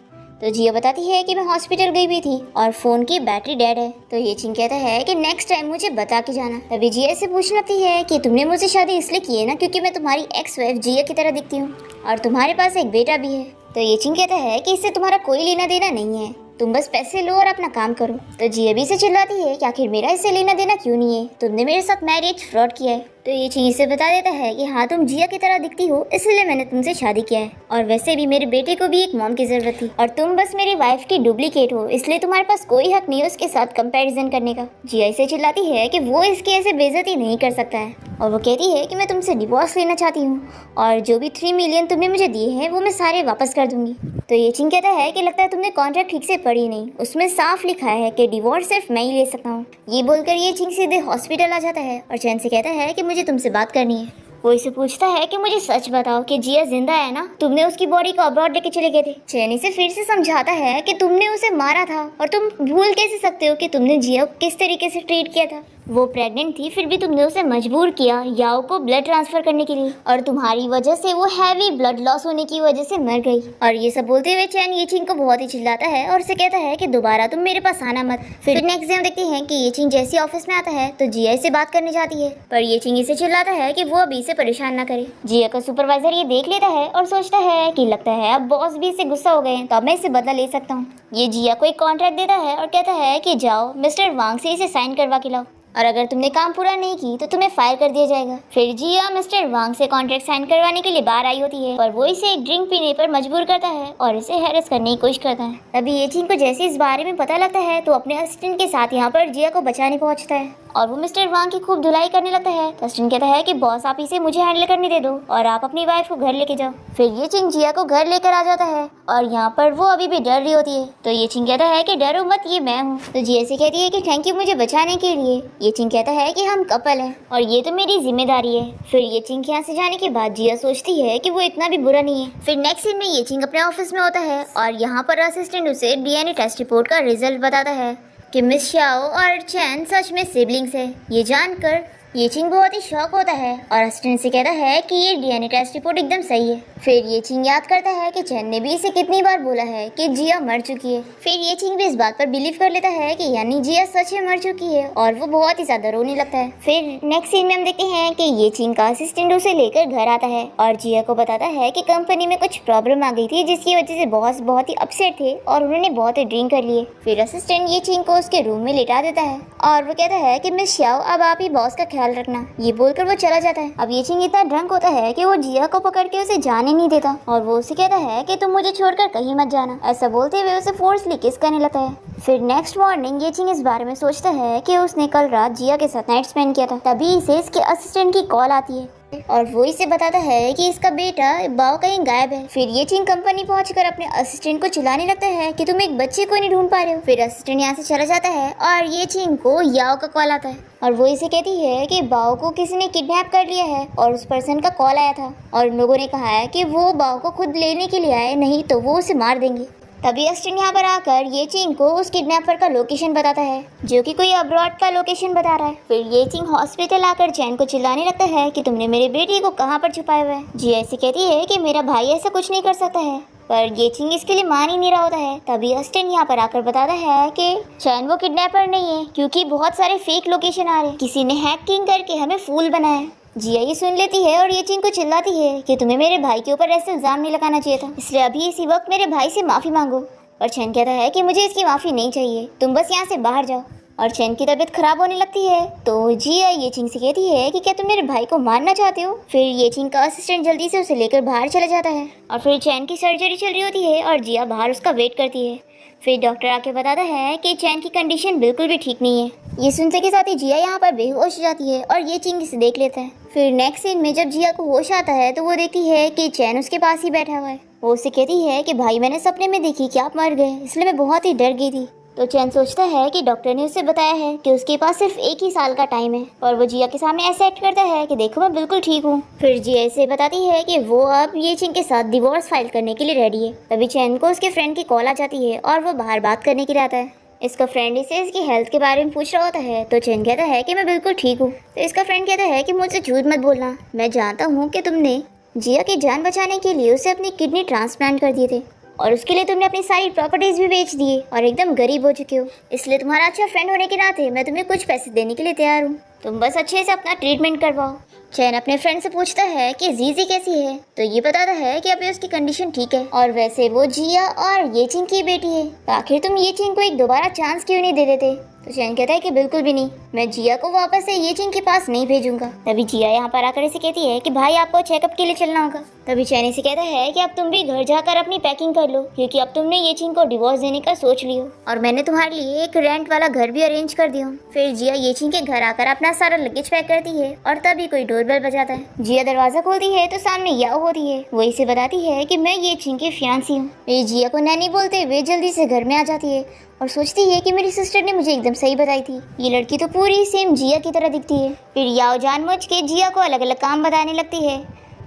तो जिया बताती है कि मैं हॉस्पिटल गई हुई थी और फोन की बैटरी डेड है। तो ये चिंग कहता है कि नेक्स्ट टाइम मुझे बता के जाना। तभी जिया से पूछने लगती है कि तुमने मुझसे शादी इसलिए की है ना क्योंकि मैं तुम्हारी एक्स वाइफ जिया की तरह दिखती हूँ और तुम्हारे पास एक बेटा भी है। तो ये चिंग कहता है कि इससे तुम्हारा कोई लेना देना नहीं है, तुम बस पैसे लो और अपना काम करो। तो जिया भी से चिल्लाती है कि आखिर मेरा इससे लेना देना क्यों नहीं है, तुमने मेरे साथ मैरिज फ्रॉड किया है। तो ये चीज से बता देता है कि हाँ तुम जिया की तरह दिखती हो, इसलिए मैंने तुमसे शादी किया है, और वैसे भी मेरे बेटे को भी एक मॉम की जरूरत थी, और तुम बस मेरी वाइफ की डुप्लीकेट हो, इसलिए तुम्हारे पास कोई हक नहीं है उसके साथ कंपैरिजन करने का। जिया इसे चिल्लाती है कि वो इसकी ऐसे बेइज्जती नहीं कर सकता है, और वो कहती है कि मैं तुमसे डिवोर्स लेना चाहती हूँ, और जो भी 3 मिलियन तुमने मुझे दिए हैं वो मैं सारे वापस कर दूंगी। तो ये चिंग कहता है कि लगता है तुमने कॉन्ट्रैक्ट ठीक से पढ़ी नहीं, उसमें साफ लिखा है कि डिवोर्स सिर्फ मैं ही ले सकता हूँ। ये बोलकर ये चिंग सीधे हॉस्पिटल आ जाता है और चैन से कहता है कि मुझे तुमसे बात करनी है। वो इसे पूछता है कि मुझे सच बताओ कि जिया जिंदा है ना, तुमने उसकी बॉडी को अब्रॉड लेके चले गए थे। चैन इसे फिर से समझाता है कि तुमने उसे मारा था, और तुम भूल कैसे सकते हो कि तुमने जिया को किस तरीके से ट्रीट किया था। वो प्रेग्नेंट थी, फिर भी तुमने उसे मजबूर किया याओ को ब्लड ट्रांसफर करने के लिए, और तुम्हारी वजह से वो हैवी ब्लड लॉस होने की वजह से मर गई। और ये सब बोलते हुए चैन ये चिंग को बहुत ही चिल्लाता है और उसे कहता है कि दोबारा तुम मेरे पास आना मत। फिर नेक्स्ट डे हम देखते हैं कि ये चिंग जैसे ऑफिस में आता है तो जिया से बात करने जाती है, पर ये चिंग इसे चिल्लाता है कि वो अभी से परेशान ना करे। जिया का सुपरवाइजर ये देख लेता है और सोचता है कि लगता है अब बॉस भी इससे गुस्सा हो गए हैं, तो अब मैं इससे बदला ले सकता हूँ। ये जिया को एक कॉन्ट्रैक्ट देता है और कहता है कि जाओ मिस्टर वांग से इसे साइन करवा के लाओ, और अगर तुमने काम पूरा नहीं की तो तुम्हें फायर कर दिया जाएगा। फिर जिया मिस्टर वांग से कॉन्ट्रैक्ट साइन करवाने के लिए बाहर आई होती है, पर वो इसे एक ड्रिंक पीने पर मजबूर करता है और इसे हैरेस करने की कोशिश करता है। तभी ये चिंग को जैसे इस बारे में पता लगता है तो अपने असिस्टेंट के साथ यहाँ पर जिया को बचाने पहुंचता है, और वो मिस्टर वांग की खूब धुलाई करने लगता है। तो असिस्टेंट कहता है कि बॉस आप इसे मुझे हैंडल करने दे दो और आप अपनी वाइफ को घर लेके जाओ। फिर ये चिंग जिया को घर लेकर आ जाता है, और यहाँ पर वो अभी भी डर रही होती है। तो ये चिंग कहता है कि डरो मत, ये मैं हूँ। तो जिया से कहती है कि थैंक यू मुझे बचाने के लिए। ये चिंग कहता है कि हम कपल हैं और ये तो मेरी जिम्मेदारी है। फिर ये चिंग यहाँ से जाने के बाद जिया सोचती है कि वो इतना भी बुरा नहीं है। फिर नेक्स्ट सीन में ये चिंग अपने ऑफिस में होता है, और यहाँ पर असिस्टेंट उसे डीएनए टेस्ट रिपोर्ट का रिजल्ट बताता है कि मिस शाओ और चैन सच में सिबलिंग्स है। ये जानकर ये चिंग बहुत ही शॉक होता है और असिस्टेंट से कहता है कि ये डीएनए टेस्ट रिपोर्ट एकदम सही है। फिर ये चिंग याद करता है कि चैन ने भी इसे कितनी बार बोला है कि जिया मर चुकी है। फिर ये चिंग भी इस बात पर बिलीव कर लेता है कि यानी जिया सच में मर चुकी है, और वो बहुत ही ज्यादा रोने लगता है। फिर नेक्स्ट सीन में हम देखते हैं कि ये चिंग का असिस्टेंट उसे लेकर घर आता है और जिया को बताता है कि कंपनी में कुछ प्रॉब्लम आ गई थी, जिसकी वजह से बॉस बहुत ही अपसेट थे और उन्होंने बहुत ही ड्रिंक कर लिए। फिर असिस्टेंट ये चिंग को उसके रूम में लेटा देता है और वो कहता है कि मिस शाओ अब आप ही बॉस का ख्याल रखना। ये बोलकर वो चला जाता है। अब ये चिंग इतना ड्रंक होता है कि वो जिया को पकड़ के उसे जाने नहीं देता, और वो उसे कहता है कि तुम मुझे छोड़कर कहीं मत जाना। ऐसा बोलते हुए उसे फोर्सली किस करने लगता है। फिर नेक्स्ट मॉर्निंग ये चिंग इस बारे में सोचता है कि उसने कल रात जिया के साथ नाइट स्पेंड किया था। तभी इसे इसके असिस्टेंट की कॉल आती है और वो इसे बताता है कि इसका बेटा बाओ कहीं गायब है। फिर ये चिंग कंपनी पहुंचकर अपने असिस्टेंट को चिल्लाने लगता है कि तुम एक बच्चे को नहीं ढूंढ पा रहे हो। फिर असिस्टेंट यहाँ से चला जाता है और ये चिंग को याओ का कॉल आता है, और वो इसे कहती है कि बाओ को किसी ने किडनैप कर लिया है और उस पर्सन का कॉल आया था, और उन लोगों ने कहा है कि वो बाओ को खुद लेने के लिए आए, नहीं तो वो उसे मार देंगे। तभी असिस्टेंट यहाँ पर आकर ये चिंग को उस किडनैपर का लोकेशन बताता है, जो कि कोई अब्रॉड का लोकेशन बता रहा है। फिर ये चिंग हॉस्पिटल आकर चैन को चिल्लाने लगता है कि तुमने मेरे बेटे को कहाँ पर छुपाया हुआ है। जी ऐसे कहती है कि मेरा भाई ऐसा कुछ नहीं कर सकता है, पर ये चिंग इसके लिए मान ही नहीं रहा होता है। तभी असिस्टेंट यहाँ पर आकर बताता है कि चैन वो किडनैपर नहीं है, क्योंकि बहुत सारे फेक लोकेशन आ रहे हैं, किसी ने हैकिंग करके हमें फूल बनाया है। जिया ये सुन लेती है और ये चिंग को चिल्लाती है कि तुम्हें मेरे भाई के ऊपर ऐसे इल्जाम नहीं लगाना चाहिए था, इसलिए अभी इसी वक्त मेरे भाई से माफ़ी मांगो। और चैन कहता है कि मुझे इसकी माफ़ी नहीं चाहिए, तुम बस यहाँ से बाहर जाओ। और चैन की तबीयत खराब होने लगती है तो जिया ये चिंग से कहती है कि क्या तुम मेरे भाई को मारना चाहते हो। फिर ये चिंग का असिस्टेंट जल्दी से उसे लेकर बाहर चला जाता है, और फिर चैन की सर्जरी चल रही होती है और जिया बाहर उसका वेट करती है। फिर डॉक्टर आके बताता है कि चैन की कंडीशन बिल्कुल भी ठीक नहीं है। ये सुनते के साथ ही जिया यहाँ पर बेहोश हो जाती है और ये चिंग इसे देख लेता है। फिर नेक्स्ट सीन में जब जिया को होश आता है तो वो देखती है कि चैन उसके पास ही बैठा हुआ है। वो उसे कहती है कि भाई मैंने सपने में देखी कि आप मर गए, इसलिए मैं बहुत ही डर गई थी। तो चैन सोचता है कि डॉक्टर ने उसे बताया है कि उसके पास सिर्फ 1 ही साल का टाइम है, और वो जिया के सामने ऐसे एक्ट करता है कि देखो मैं बिल्कुल ठीक हूँ। फिर जिया इसे बताती है कि वो अब ये चिंग के साथ डिवोर्स फाइल करने के लिए रेडी है। तभी चैन को उसके फ्रेंड की कॉल आ जाती है और वो बाहर बात करने के लिए आता है। इसका फ्रेंड इसे इसकी हेल्थ के बारे में पूछ रहा होता है तो चैन कहता है कि मैं बिल्कुल ठीक हूँ। तो इसका फ्रेंड कहता है कि मुझसे झूठ मत बोलना, मैं जानता हूँ कि तुमने जिया की जान बचाने के लिए उसे अपनी किडनी ट्रांसप्लांट कर दिए थे, और उसके लिए तुमने अपनी सारी प्रॉपर्टीज भी बेच दिए और एकदम गरीब हो चुके हो। इसलिए तुम्हारा अच्छा फ्रेंड होने के नाते मैं तुम्हें कुछ पैसे देने के लिए तैयार हूँ, तुम बस अच्छे से अपना ट्रीटमेंट करवाओ। चैन अपने फ्रेंड से पूछता है कि जीजी कैसी है, तो ये बताता है कि अभी उसकी कंडीशन ठीक है और वैसे वो जिया और येचिंग की बेटी है। तो आखिर तुम येचिंग को एक दोबारा चांस क्यों नहीं दे देते? तो चैन कहता है कि बिल्कुल भी नहीं, मैं जिया को वापस से येचिंग के पास नहीं भेजूंगा। तभी जिया यहाँ पर आकर इसे कहती है कि भाई आपको चेकअप के लिए चलना होगा। तभी चैन इसे कहता है कि अब तुम भी घर जाकर अपनी पैकिंग कर लो, क्योंकि अब तुमने येचिंग को डिवोर्स देने का सोच लियो और मैंने तुम्हारे लिए एक रेंट वाला घर भी अरेंज कर दिया हूँ। फिर जिया येचिंग के घर आकर अपना सारा लगेज पैक करती है और तभी कोई डोरबेल बजाता है। जिया दरवाजा खोलती है तो सामने याओ होती है। वो इसे बताती है कि मैं येचिंग की फियांसी हूँ। ये जिया को नैनी बोलते हुए जल्दी से घर में आ जाती है और सोचती है कि मेरी सिस्टर ने मुझे एकदम सही बताई थी, ये लड़की तो पूरी सेम जिया की तरह दिखती है। फिर याओ जानबूझ के जिया को अलग अलग काम बताने लगती है।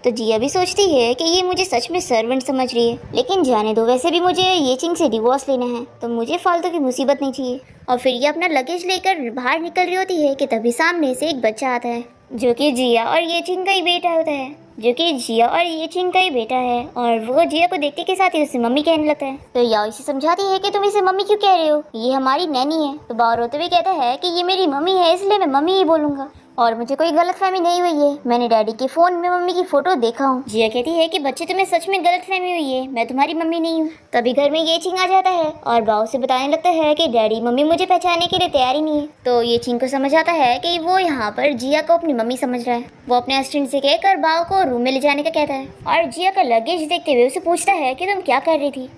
तो जिया भी सोचती है कि ये मुझे सच में सर्वेंट समझ रही है, लेकिन जाने दो, वैसे भी मुझे येचिंग से डिवोर्स लेना है तो मुझे फालतू की मुसीबत नहीं चाहिए। और फिर ये अपना लगेज लेकर बाहर निकल रही होती है कि तभी सामने से एक बच्चा आता है जो कि जिया और येचिंग का ही बेटा होता है और वो जिया को देखते के साथ ही उससे मम्मी कहने लगता है। तो याओ इसे समझाती है कि तुम इसे मम्मी क्यों कह रहे हो, ये हमारी नैनी है। तो बाहर होते हुए कहता है कि ये मेरी मम्मी है इसलिए मैं मम्मी ही बोलूंगा और मुझे कोई गलतफहमी नहीं हुई है, मैंने डैडी के फोन में मम्मी की फोटो देखा हूँ। जिया कहती है कि बच्चे तुम्हें सच में गलतफहमी हुई है, मैं तुम्हारी मम्मी नहीं हूँ। तभी घर में येचिंग आ जाता है और बाओ से बताने लगता है कि डैडी मम्मी मुझे पहचानने के लिए तैयार ही नहीं है। तो येचिंग को समझ आता है कि वो यहाँ पर जिया को अपनी मम्मी समझ रहा है। वो अपने असिस्टेंट से कहकर बाओ को रूम में ले जाने का कहता है और जिया का लगेज देखते हुए उसे पूछता है कि तुम क्या कर रही थी।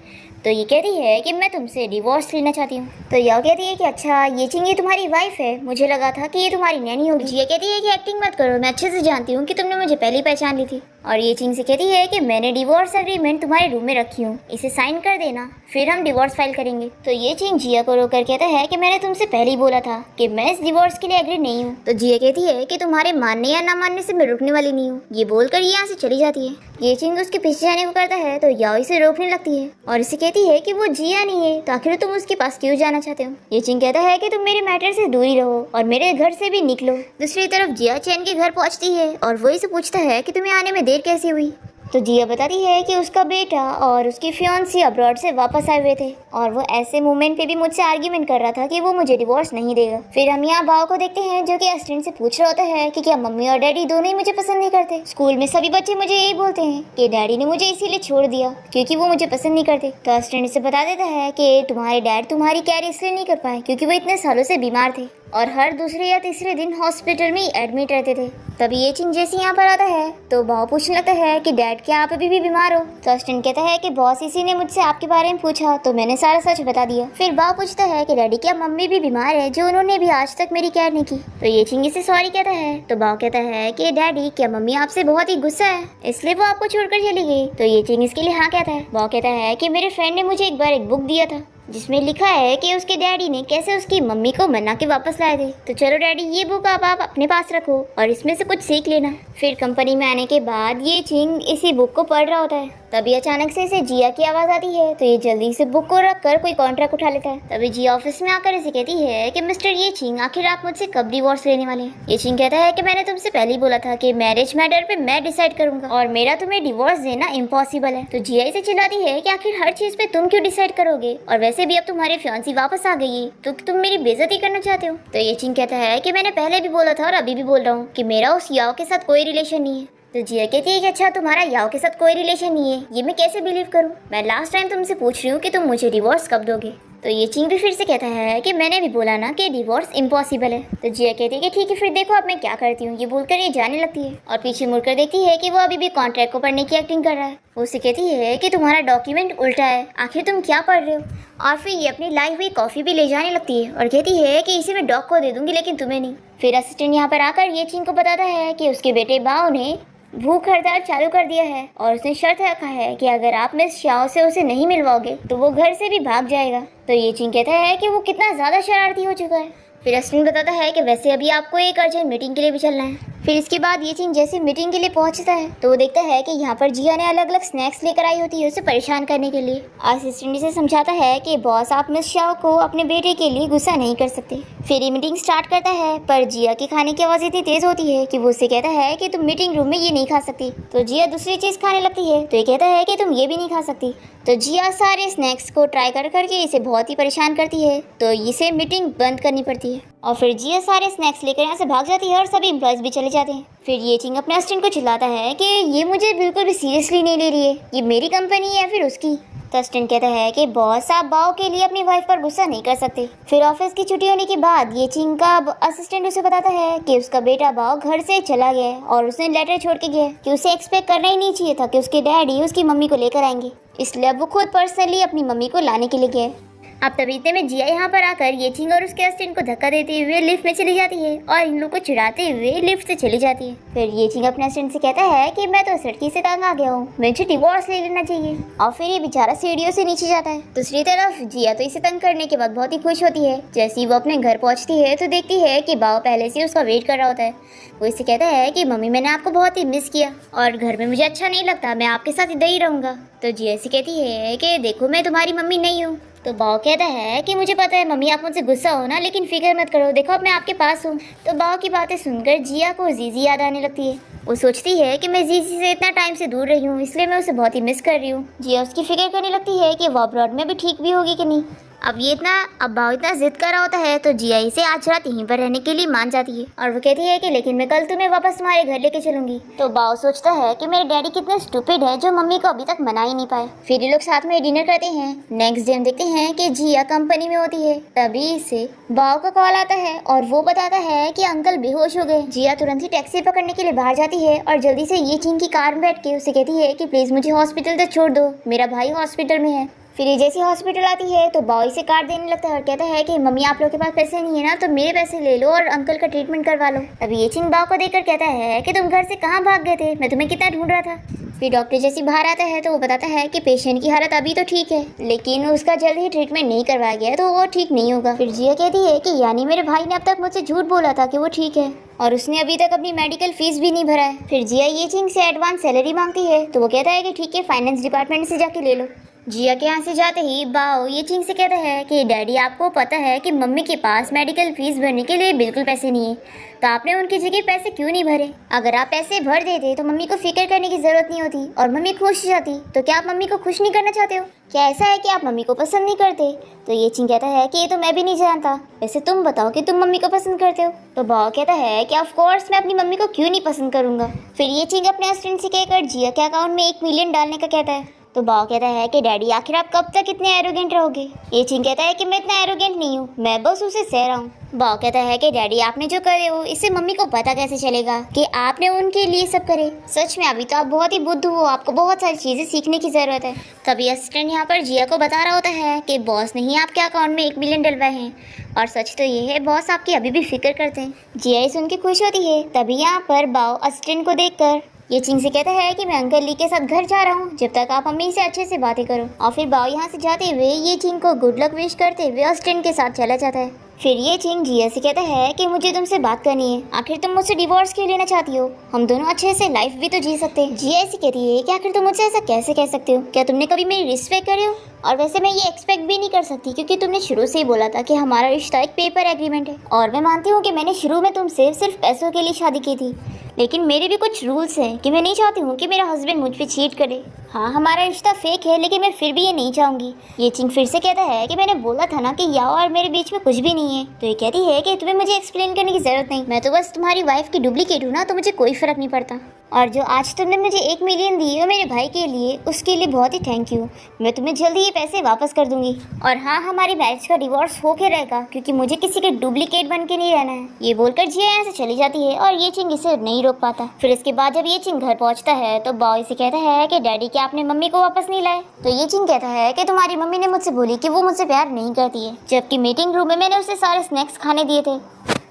तो ये कहती है कि मैं तुमसे डिवोर्स लेना चाहती हूँ। तो याओ कहती है कि अच्छा येचिंग ये तुम्हारी वाइफ है, मुझे लगा था कि ये तुम्हारी नैनी होगी। जिया कहती है कि एक्टिंग मत करो, मैं अच्छे से जानती हूँ कि तुमने मुझे पहले ही पहचान ली थी। और येचिंग से कहती है कि मैंने डिवोर्स एग्रीमेंट तुम्हारे रूम में रखी हूँ, इसे साइन कर देना फिर हम डिवोर्स फाइल करेंगे। तो येचिंग जिया को रोककर कहता है कि मैंने तुमसे पहले ही बोला था कि मैं इस डिवोर्स के लिए एग्री नहीं हूँ। तो जिया कहती है कि तुम्हारे मानने या ना मानने से मैं रुकने वाली नहीं हूँ। ये बोलकर ये यहाँ से चली जाती है। येचिंग उसके पीछे जाने को करता है तो याओ इसे रोकने लगती है और इसे कहती है कि वो जिया नहीं है तो आखिर तुम उसके पास क्यों जाना चाहते हो। येचिंग कहता है कि तुम मेरे मैटर से दूरी रहो और मेरे घर से भी निकलो। दूसरी तरफ जिया चैन के घर पहुंचती है और वो इसे पूछता है कि तुम्हें आने में देर कैसी हुई। तो जिया बताती है कि उसका बेटा और उसकी फियांसी अब्रॉड से वापस आए हुए थे और वो ऐसे मोमेंट पे भी मुझसे आर्ग्यूमेंट कर रहा था कि वो मुझे डिवोर्स नहीं देगा। फिर हम यहाँ बाव को देखते हैं जो कि असिस्टेंट से पूछ रहा होता है कि क्या मम्मी और डैडी दोनों ही मुझे पसंद नहीं करते। स्कूल में सभी बच्चे मुझे यही बोलते हैं कि डैडी ने मुझे इसीलिए छोड़ दिया क्योंकि वो मुझे पसंद नहीं करते। तो असिस्टेंट से बता देता है कि तुम्हारे डैड तुम्हारी केयर इसलिए नहीं कर पाए क्योंकि वो इतने सालों से बीमार थे और हर दूसरे या तीसरे दिन हॉस्पिटल में एडमिट रहते थे। तभी येचिंग जैसे यहाँ पर आता है तो बाव पूछने लगता है कि डैड क्या आप अभी भी बीमार हो। तो असिस्टेंट कहता है कि बॉस इसी ने मुझसे आपके बारे में पूछा तो मैंने सारा सच बता दिया। फिर बाव पूछता है कि डैडी क्या मम्मी भी बीमार है जो उन्होंने भी आज तक मेरी केयर नहीं की। तो येचिंग इसे सॉरी कहता है। तो बाव कहता है कि डैडी क्या मम्मी आपसे बहुत ही गुस्सा है इसलिए वो आपको छोड़कर चली गई। तो येचिंग इसके लिए हाँ कहता है। बाव कहता है कि मेरे फ्रेंड ने मुझे एक बार एक बुक दिया था जिसमें लिखा है कि उसके डैडी ने कैसे उसकी मम्मी को मना के वापस लाए थे। तो चलो डैडी ये बुक आप अपने पास रखो और इसमें से कुछ सीख लेना। फिर कंपनी में आने के बाद येचिंग इसी बुक को पढ़ रहा होता है। तभी अचानक से इसे जिया की आवाज आती है तो ये जल्दी से बुक को रखकर कोई कॉन्ट्रैक्ट उठा लेता है। तभी जिया ऑफिस में आकर इसे कहती है कि मिस्टर येचिंग आखिर आप मुझसे कब डिवोर्स लेने वाले हैं। येचिंग कहता है कि मैंने तुमसे पहले ही बोला था कि मैरिज मैटर पे मैं डिसाइड करूंगा और मेरा तुम्हें डिवोर्स देना इम्पॉसिबल है। तो जिया इसे चिल्लाती है कि आखिर हर चीज पे तुम क्यों डिसाइड करोगे और वैसे भी अब तुम्हारे फियांसी वापस आ गई है तो तुम मेरी बेइज्जती करना चाहते हो। तो येचिंग कहता है कि मैंने पहले भी बोला था और अभी भी बोल रहा हूँ कि मेरा उस याओ के साथ कोई रिलेशन नहीं है। तो जिया कहती है कि अच्छा तुम्हारा याओ के साथ कोई रिलेशन नहीं है, ये मैं कैसे बिलीव करूं। मैं लास्ट टाइम तुमसे पूछ रही हूँ कि तुम मुझे डिवोर्स कब दोगे। तो येचिंग भी फिर से कहता है कि मैंने भी बोला ना कि डिवोर्स इम्पॉसिबल है। तो जिया कहती है कि ठीक है फिर देखो अब मैं क्या करती हूँ। ये बोलकर ये जाने लगती है और पीछे मुड़कर देखती है कि वो अभी भी कॉन्ट्रैक्ट को पढ़ने की एक्टिंग कर रहा है। वो उसे कहती है कि तुम्हारा डॉक्यूमेंट उल्टा है, आखिर तुम क्या पढ़ रहे हो। और फिर ये अपनी लाई हुई कॉफी भी ले जाने लगती है और कहती है कि इसे मैं डॉग को दे दूंगी लेकिन तुम्हें नहीं। फिर असिस्टेंट यहाँ पर आकर येचिंग को बताता है कि उसके बेटे बाओ ने भूख हड़ताल चालू कर दिया है और उसने शर्त रखा है कि अगर आप मिस शाओ से उसे नहीं मिलवाओगे तो वो घर से भी भाग जाएगा। तो येचिंग कहता है कि वो कितना ज्यादा शरारती हो चुका है। फिर असिस्टेंट बताता है कि वैसे अभी आपको एक अर्जेंट मीटिंग के लिए भी चलना है। फिर इसके बाद येचिंग जैसे मीटिंग के लिए पहुंचता है तो वो देखता है कि यहाँ पर जिया ने अलग अलग स्नैक्स लेकर आई होती है उसे परेशान करने के लिए। असिस्टेंट इसे समझाता है कि बॉस आप मिस शाओ को अपने बेटे के लिए गुस्सा नहीं कर सकते। फिर ये मीटिंग स्टार्ट करता है पर जिया के खाने की आवाज़ इतनी तेज होती है कि वो उससे कहता है कि तुम मीटिंग रूम में ये नहीं खा सकती। तो जिया दूसरी चीज़ खाने लगती है तो ये कहता है कि तुम ये भी नहीं खा सकती। तो जिया सारे स्नैक्स को ट्राई करके इसे बहुत ही परेशान करती है तो इसे मीटिंग बंद करनी पड़ती है और फिर जिया सारे स्नैक्स लेकर यहाँ से भाग जाती है और सभी एम्प्लॉयज भी चले जाते हैं। फिर ये चिंग अपने असिस्टेंट को चिल्लाता है कि ये मुझे बिल्कुल भी सीरियसली नहीं ले रही है, ये मेरी कंपनी है या फिर उसकी। तो असिस्टेंट कहता है कि बॉस आप बाओ के लिए अपनी वाइफ पर गुस्सा नहीं कर सकते। फिर ऑफिस की छुट्टी होने के बाद ये चिंग का असिस्टेंट उसे बताता है कि उसका बेटा बाओ घर से चला गया है और उसने लेटर छोड़ के गया है कि उसे एक्सपेक्ट करना ही नहीं चाहिए था कि उसके डैडी उसकी मम्मी को लेकर आएंगे, इसलिए अब वो खुद पर्सनली अपनी मम्मी को लाने के लिए गया है। अब तभी इतने में जिया यहाँ पर आकर ये चिंग और उसके असिस्टेंट को धक्का देते हुए लिफ्ट में चली जाती है और इन लोगों को चिढ़ाते हुए लिफ्ट से चली जाती है। फिर ये चिंग अपने असिस्टेंट से कहता है कि मैं तो इस लड़की से तंग आ गया हूँ, मुझे डिवोर्स ले लेना चाहिए। और फिर ये बेचारा सीढ़ियों से नीचे जाता है। दूसरी तरफ जिया तो इसे तंग करने के बाद बहुत ही खुश होती है। जैसे ही वो अपने घर पहुँचती है तो देखती है कि बाओ पहले से उसका वेट कर रहा होता है। वो इसे कहता है कि मम्मी मैंने आपको बहुत ही मिस किया और घर में मुझे अच्छा नहीं लगता, मैं आपके साथ इधर ही रहूँगा। तो जिया इसे कहती है कि देखो मैं तुम्हारी मम्मी नहीं हूँ। तो बाओ कहता है कि मुझे पता है मम्मी आप मुझसे गुस्सा हो ना, लेकिन फिक्र मत करो, देखो अब मैं आपके पास हूँ। तो बाओ की बातें सुनकर जिया को जीजी याद आने लगती है। वो सोचती है कि मैं जीजी से इतना टाइम से दूर रही हूँ, इसलिए मैं उसे बहुत ही मिस कर रही हूँ। जिया उसकी फिक्र करने लगती है कि वो अब्रॉड में भी ठीक भी होगी कि नहीं। अब बाओ इतना जिद कर रहा होता है तो जिया इसे आज रात यहीं पर रहने के लिए मान जाती है और वो कहती है कि लेकिन मैं कल तुम्हें वापस तुम्हारे घर लेके चलूंगी। तो बाओ सोचता है कि मेरे डैडी कितने स्टूपिड है जो मम्मी को अभी तक मना ही नहीं पाए। फिर ये लोग साथ में डिनर करते हैं। नेक्स्ट डे हम देखते हैं कि जिया कंपनी में होती है। तभी इसे बाओ का कॉल आता है और वो बताता है कि अंकल बेहोश हो गए। जिया तुरंत ही टैक्सी पकड़ने के लिए बाहर जाती है और जल्दी से ये चिंग की कार में बैठ के उसे कहती है कि प्लीज मुझे हॉस्पिटल तक छोड़ दो, मेरा भाई हॉस्पिटल में है। फिर ये जैसी हॉस्पिटल आती है तो बाओ इसे कार्ड देने लगता है और कहता है कि मम्मी आप लोग के पास पैसे नहीं है ना, तो मेरे पैसे ले लो और अंकल का ट्रीटमेंट करवा लो। अभी ये चिंग बाओ को देखकर कहता है कि तुम घर से कहाँ भाग गए थे, मैं तुम्हें कितना ढूंढ रहा था। फिर डॉक्टर जैसी बाहर आता है तो वो बताता है कि पेशेंट की हालत अभी तो ठीक है, लेकिन उसका जल्द ही ट्रीटमेंट नहीं करवाया गया तो वो ठीक नहीं होगा। फिर जिया कहती है कि यानी मेरे भाई ने अब तक मुझसे झूठ बोला था कि वो ठीक है और उसने अभी तक अपनी मेडिकल फीस भी नहीं भरा है। फिर जिया ये चिंग से एडवांस सैलरी मांगती है तो वो कहता है कि ठीक है, फाइनेंस डिपार्टमेंट से जाके ले लो। जिया के यहाँ से जाते ही बाओ ये चिंग से कहता है कि डैडी आपको पता है कि मम्मी के पास मेडिकल फीस भरने के लिए बिल्कुल पैसे नहीं है, तो आपने उनकी जगह पैसे क्यों नहीं भरे? अगर आप पैसे भर देते तो मम्मी को फिक्र करने की जरूरत नहीं होती और मम्मी खुश जाती। तो क्या आप मम्मी को खुश नहीं करना चाहते हो? क्या ऐसा है कि आप मम्मी को पसंद नहीं करते? तो ये चिंग कहता है कि ये तो मैं भी नहीं जानता, वैसे तुम बताओ कि तुम मम्मी को पसंद करते हो? तो बाओ कहता है कि ऑफ कोर्स मैं अपनी मम्मी को क्यों नहीं पसंद करूंगा। फिर ये चिंग अपने असिस्टेंट से कहकर जिया के अकाउंट में 1 मिलियन डालने का कहता है। तो बाओ कहता है कि डैडी आखिर आप कब तक इतने एरोगेंट रहोगे? ये चिंग कहता है कि मैं इतना एरोगेंट नहीं हूँ, मैं बस उसे सह रहा हूँ। बाओ कहता है कि डैडी आपने जो करे हो इससे मम्मी को पता कैसे चलेगा कि आपने उनके लिए सब करे? सच में अभी तो आप बहुत ही बुद्ध हो, आपको बहुत सारी चीजें सीखने की जरूरत है। तभी असिस्टेंट यहाँ पर जिया को बता रहा होता है कि बॉस ने ही आपके अकाउंट में 1 मिलियन डलवाए हैं और सच तो ये है बॉस आपकी अभी भी फिक्र करते हैं। जिया ये सुन के खुश होती है। तभी यहाँ पर बाओ असिस्टेंट को देखकर ये चिंग से कहता है कि मैं अंकल ली के साथ घर जा रहा हूँ, जब तक आप मम्मी से अच्छे से बातें करो। और फिर बाओ यहाँ से जाते हुए ये चिंग को गुड लक विश करते हुए असिस्टेंट के साथ चला जाता है। फिर ये चिंग जिया से कहता है कि मुझे तुमसे बात करनी है, आखिर तुम मुझसे डिवोर्स क्यों लेना चाहती हो? हम दोनों अच्छे से लाइफ भी तो जी सकते हैं। जिया ऐसी कहती है कि आखिर तुम मुझसे ऐसा कैसे कह सकते हो? क्या तुमने कभी मेरी रिस्पेक्ट करी हो? और वैसे मैं ये एक्सपेक्ट भी नहीं कर सकती क्योंकि तुमने शुरू से ही बोला था कि हमारा रिश्ता एक पेपर एग्रीमेंट है और मैं मानती हूँ कि मैंने शुरू में तुमसे सिर्फ पैसों के लिए शादी की थी, लेकिन मेरे भी कुछ रूल्स हैं कि मैं नहीं चाहती हूँ कि मेरा हस्बैंड मुझ पे चीट करे। हाँ हमारा रिश्ता फेक है, लेकिन मैं फिर भी ये नहीं चाहूँगी। ये चिंग फिर से कहता है कि मैंने बोला था ना कि याओ और मेरे बीच में कुछ भी नहीं है। तो ये कहती है कि तुम्हें मुझे एक्सप्लेन करने की जरूरत नहीं, मैं तो बस तुम्हारी वाइफ की डुप्लीकेट हूँ ना, तो मुझे कोई फर्क नहीं पड़ता। और जो आज तुमने मुझे 1 मिलियन दी है मेरे भाई के लिए, उसके लिए बहुत ही थैंक यू। मैं तुम्हें जल्दी ये पैसे वापस कर दूंगी। और हाँ हमारी मैरिज का डिवोर्स होके रहेगा क्योंकि मुझे किसी के डुप्लीकेट बन के नहीं रहना है। ये बोलकर जिया यहाँ से चली जाती है और ये चिंग इसे नहीं रोक पाता। फिर इसके बाद जब ये चिंग घर पहुँचता है तो बॉय से कहता है कि डैडी क्या आपने मम्मी को वापस नहीं लाए? तो ये चिंग कहता है कि तुम्हारी मम्मी ने मुझसे बोली कि वो मुझसे प्यार नहीं करती है, जबकि मीटिंग रूम में मैंने उसे सारे स्नैक्स खाने दिए थे।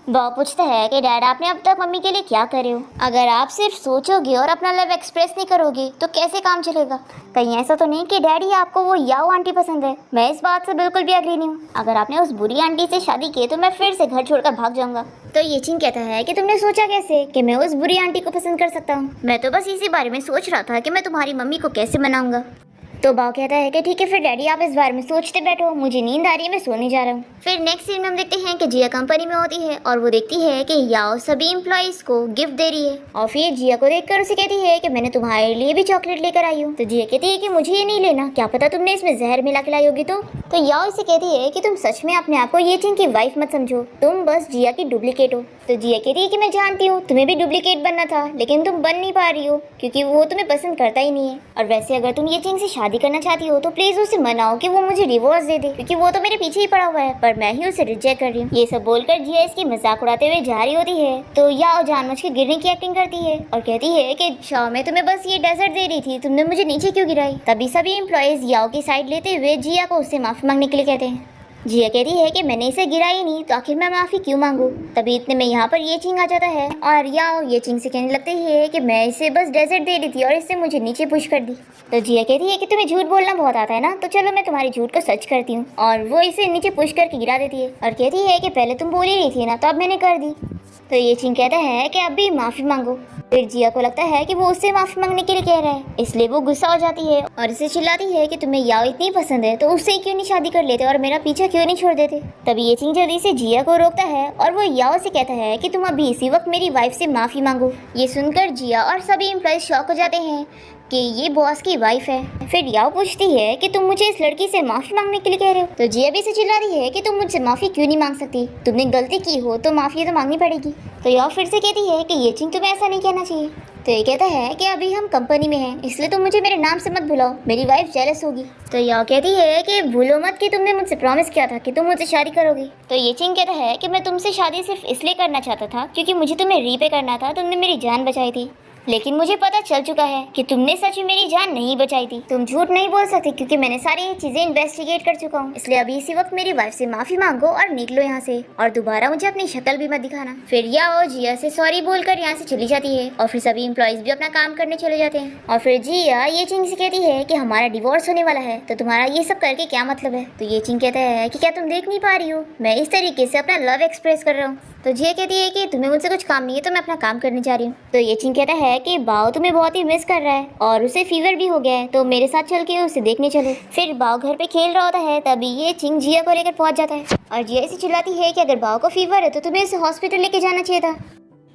बॉय पूछता है कि डैड आपने अब तक मम्मी के लिए क्या करे हो? अगर आप सिर्फ सोचोगे और अपना लव एक्सप्रेस नहीं करोगे तो कैसे काम चलेगा? कहीं ऐसा तो नहीं कि डैडी आपको वो याओ आंटी पसंद है? मैं इस बात से बिल्कुल भी एग्री नहीं हूँ। अगर आपने उस बुरी आंटी से शादी की तो मैं फिर से घर छोड़कर भाग जाऊंगा। तो ये चिंग कहता है कि तुमने सोचा कैसे कि मैं उस बुरी आंटी को पसंद कर सकता हूँ? मैं तो बस इसी बारे में सोच रहा था कि मैं तुम्हारी मम्मी को कैसे मनाऊंगा। तो बाव कहता है कि ठीक है फिर डैडी आप इस बारे में सोचते बैठो, मुझे नींद आ रही है, मैं सोने जा रहा हूँ। फिर नेक्स्ट सीन में हम देखते हैं कि जिया कंपनी में होती है और वो देखती है कि याओ सभी एम्प्लॉइज को गिफ्ट दे रही है और फिर जिया को देखकर उसे कहती है कि मैंने तुम्हारे लिए भी चॉकलेट लेकर आई हूँ। तो जिया कहती है कि मुझे ये नहीं लेना, क्या पता तुमने इसमें जहर मिला के लाई होगी। तो याओ इसे कहती है कि तुम सच में अपने आप को ये चिंग की वाइफ मत समझो, तुम बस जिया की डुप्लीकेट हो। तो जिया कहती है कि मैं जानती हूँ तुम्हें भी डुप्लीकेट बनना था, लेकिन तुम बन नहीं पा रही हो क्योंकि वो तुम्हें पसंद करता ही नहीं है। और वैसे अगर तुम ये चिंग से शादी करना चाहती हो तो प्लीज उसे मनाओ कि वो मुझे डिवोर्स दे दे, क्योंकि वो तो मेरे पीछे ही पड़ा हुआ है, पर मैं ही उसे रिजेक्ट कर रही हूँ। ये सब बोलकर जिया इसकी मजाक उड़ाते हुए जा रही होती है। तो याओ जानबूझ के गिरने की एक्टिंग करती है और कहती है कि शाओ मैं तुम्हें बस ये डेजर्ट दे रही थी, तुमने मुझे नीचे क्यों गिराई। तभी सभी एम्प्लॉयज याओ की साइड लेते हुए जिया को उससे माफी मांगने के लिए कहते हैं। जिया कहती है कि मैंने इसे गिरा ही नहीं तो आखिर मैं माफी क्यों मांगू। तभी इतने में यहाँ पर ये चिंग आ जाता है और याओ ये चिंग से कहने लगते है कि मैं इसे बस डेजर्ट दे रही थी और इससे मुझे नीचे पुश कर दी। तो जिया कहती है कि तुम्हें झूठ बोलना बहुत आता है ना, तो चलो मैं तुम्हारी झूठ को सच करती हूँ। और वो इसे नीचे पुश करके गिरा देती है और कहती है कि पहले तुम बोल ही रही थी ना, तो अब मैंने कर दी। तो ये चिंग कहता है कि अब भी माफी मांगो। फिर जिया को लगता है कि वो उससे माफी मांगने के लिए कह रहा है, इसलिए वो गुस्सा हो जाती है और इसे चिल्लाती है कि तुम्हें याओ इतनी पसंद है तो उससे क्यों नहीं शादी कर लेते और मेरा पीछा क्यों नहीं छोड़ देते। तभी ये चिंग जल्दी से जिया को रोकता है और वो याओ से कहता है कि तुम अभी इसी वक्त मेरी वाइफ से माफी मांगो। ये सुनकर जिया और सभी एम्प्लॉयज शॉक हो जाते हैं कि ये बॉस की वाइफ है। फिर याओ पूछती है कि तुम मुझे इस लड़की से माफी मांगने के लिए कह रहे हो। तो जिया भी से चिल्ला रही है कि तुम मुझसे माफी क्यों नहीं मांग सकती, तुमने गलती की हो तो माफी तो मांगनी पड़ेगी। तो याओ फिर से कहती है कि ये चिंग तुम्हें ऐसा नहीं कहना चाहिए। तो ये कहता है कि अभी हम कंपनी में हैं, इसलिए तुम मुझे मेरे नाम से मत बुलाओ, मेरी वाइफ जेलस होगी। तो याओ कहती है कि भूलो मत कि तुमने मुझसे प्रॉमिस किया था कि तुम मुझसे शादी करोगी। तो ये चिंग कहता है कि मैं तुमसे शादी सिर्फ इसलिए करना चाहता था क्योंकि मुझे तुम्हें रीपे करना था, तुमने मेरी जान बचाई थी, लेकिन मुझे पता चल चुका है कि तुमने सच में मेरी जान नहीं बचाई थी। तुम झूठ नहीं बोल सकते क्योंकि मैंने सारी चीजें इन्वेस्टिगेट कर चुका हूँ, इसलिए अभी इसी वक्त मेरी वाइफ से माफी मांगो और निकलो यहाँ से और दोबारा मुझे अपनी शक्ल भी मत दिखाना। फिर याओ जिया से सॉरी बोलकर यहाँ से चली जाती है और फिर सभी एम्प्लॉयज भी अपना काम करने चले जाते हैं। और फिर जिया ये चिंग से कहती है कि हमारा डिवोर्स होने वाला है, तो तुम्हारा ये सब करके क्या मतलब है। तो ये चिंग कहता है कि क्या तुम देख नहीं पा रही हो, मैं इस तरीके से अपना लव एक्सप्रेस कर रहा हूँ। तो जिया कहती है कि तुम्हें मुझसे कुछ काम नहीं है, तो मैं अपना काम करने जा रही हूँ। तो ये चिंग कहता है कि बाओ तुम्हें बहुत ही मिस कर रहा है और उसे फीवर भी हो गया है, तो मेरे साथ चल के उसे देखने चलो। फिर बाओ घर पे खेल रहा होता है, तभी ये चिंग जिया को लेकर पहुंच जाता है और जिया इसे चिल्लाती है कि अगर बाओ को फीवर है तो तुम्हें इसे हॉस्पिटल लेके जाना चाहिए था।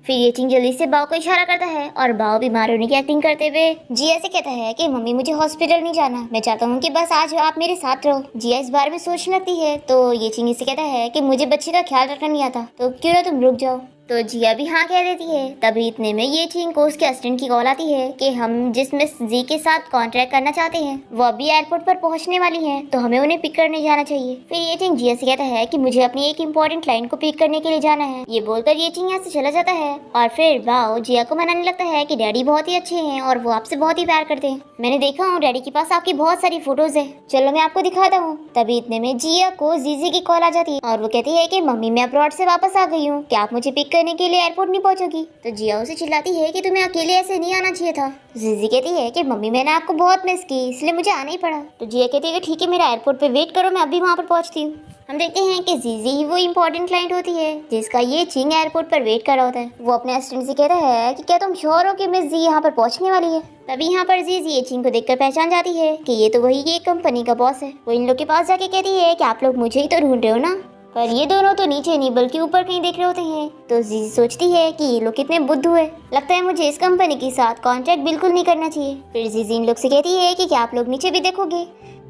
फिर ये चिंग जल्दी से बाओ को इशारा करता है और बाओ बीमार होने की एक्टिंग करते हुए जिया से कहता है कि मम्मी मुझे हॉस्पिटल नहीं जाना, मैं चाहता हूँ कि बस आज आप मेरे साथ रहो। जिया इस बारे में सोचने लगती है तो ये चिंग इसे कहता है कि मुझे बच्चे का ख्याल रखना नहीं आता, तो क्यों ना तुम रुक जाओ। तो जिया भी हाँ कह देती है। तभी इतने में ये चिंग को उसके असिस्टेंट की कॉल आती है कि हम जिस मिस जी के साथ कॉन्ट्रैक्ट करना चाहते हैं वो अभी एयरपोर्ट पर पहुंचने वाली हैं, तो हमें उन्हें पिक करने जाना चाहिए। फिर ये चिंग जिया से कहता है कि मुझे अपनी एक इम्पोर्टेंट क्लाइंट को पिक करने के लिए जाना है। ये बोलकर ये चिंग यहाँ से चला जाता है और फिर बाओ जिया को मनाने लगता है कि डैडी बहुत ही अच्छे हैं और वो आपसे बहुत ही प्यार करते हैं, मैंने देखा हूँ डैडी के पास आपकी बहुत सारी फोटोज है, चलो मैं आपको दिखाता हूँ। तभी इतने में जिया को जीजी की कॉल आ जाती है और वो कहती है कि मम्मी मैं अब्रॉड से वापस आ गई हूँ, क्या आप मुझे पिक करने के लिए एयरपोर्ट पहुंचोगी। तो जिया उसे चिल्लाती है कि तुम्हें अकेले ऐसे नहीं आना चाहिए था। जीजी कहती है कि मम्मी मैंने आपको बहुत मिस की इसलिए मुझे आना ही पड़ा। तो जिया कहती है कि ठीक है मेरा एयरपोर्ट पे वेट करो, मैं अभी वहाँ पर पहुँचती हूँ। हम देखते हैं कि जीजी ही वो इम्पोर्टेंट क्लाइंट होती है जिसका ये चिंग एयरपोर्ट पर वेट कर रहा होता है। वो अपने असिस्टेंट से कहता है कि क्या तुम श्योर हो कि मिस जी यहाँ पर पहुँचने वाली है। तभी यहाँ पर जीजी ये चिंग को देखकर पहचान जाती है कि ये तो वही ये कंपनी का बॉस है। वो इन लोग के पास जाके कहती है कि आप लोग मुझे ही तो ढूंढ रहे हो ना, पर ये दोनों तो नीचे नहीं बल्कि ऊपर कहीं देख रहे होते हैं। तो जीजी सोचती है कि ये लोग कितने बुद्धू है, लगता है मुझे इस कंपनी के साथ कॉन्ट्रैक्ट बिल्कुल नहीं करना चाहिए। फिर जीजी इन लोग से कहती है कि क्या आप लोग नीचे भी देखोगे।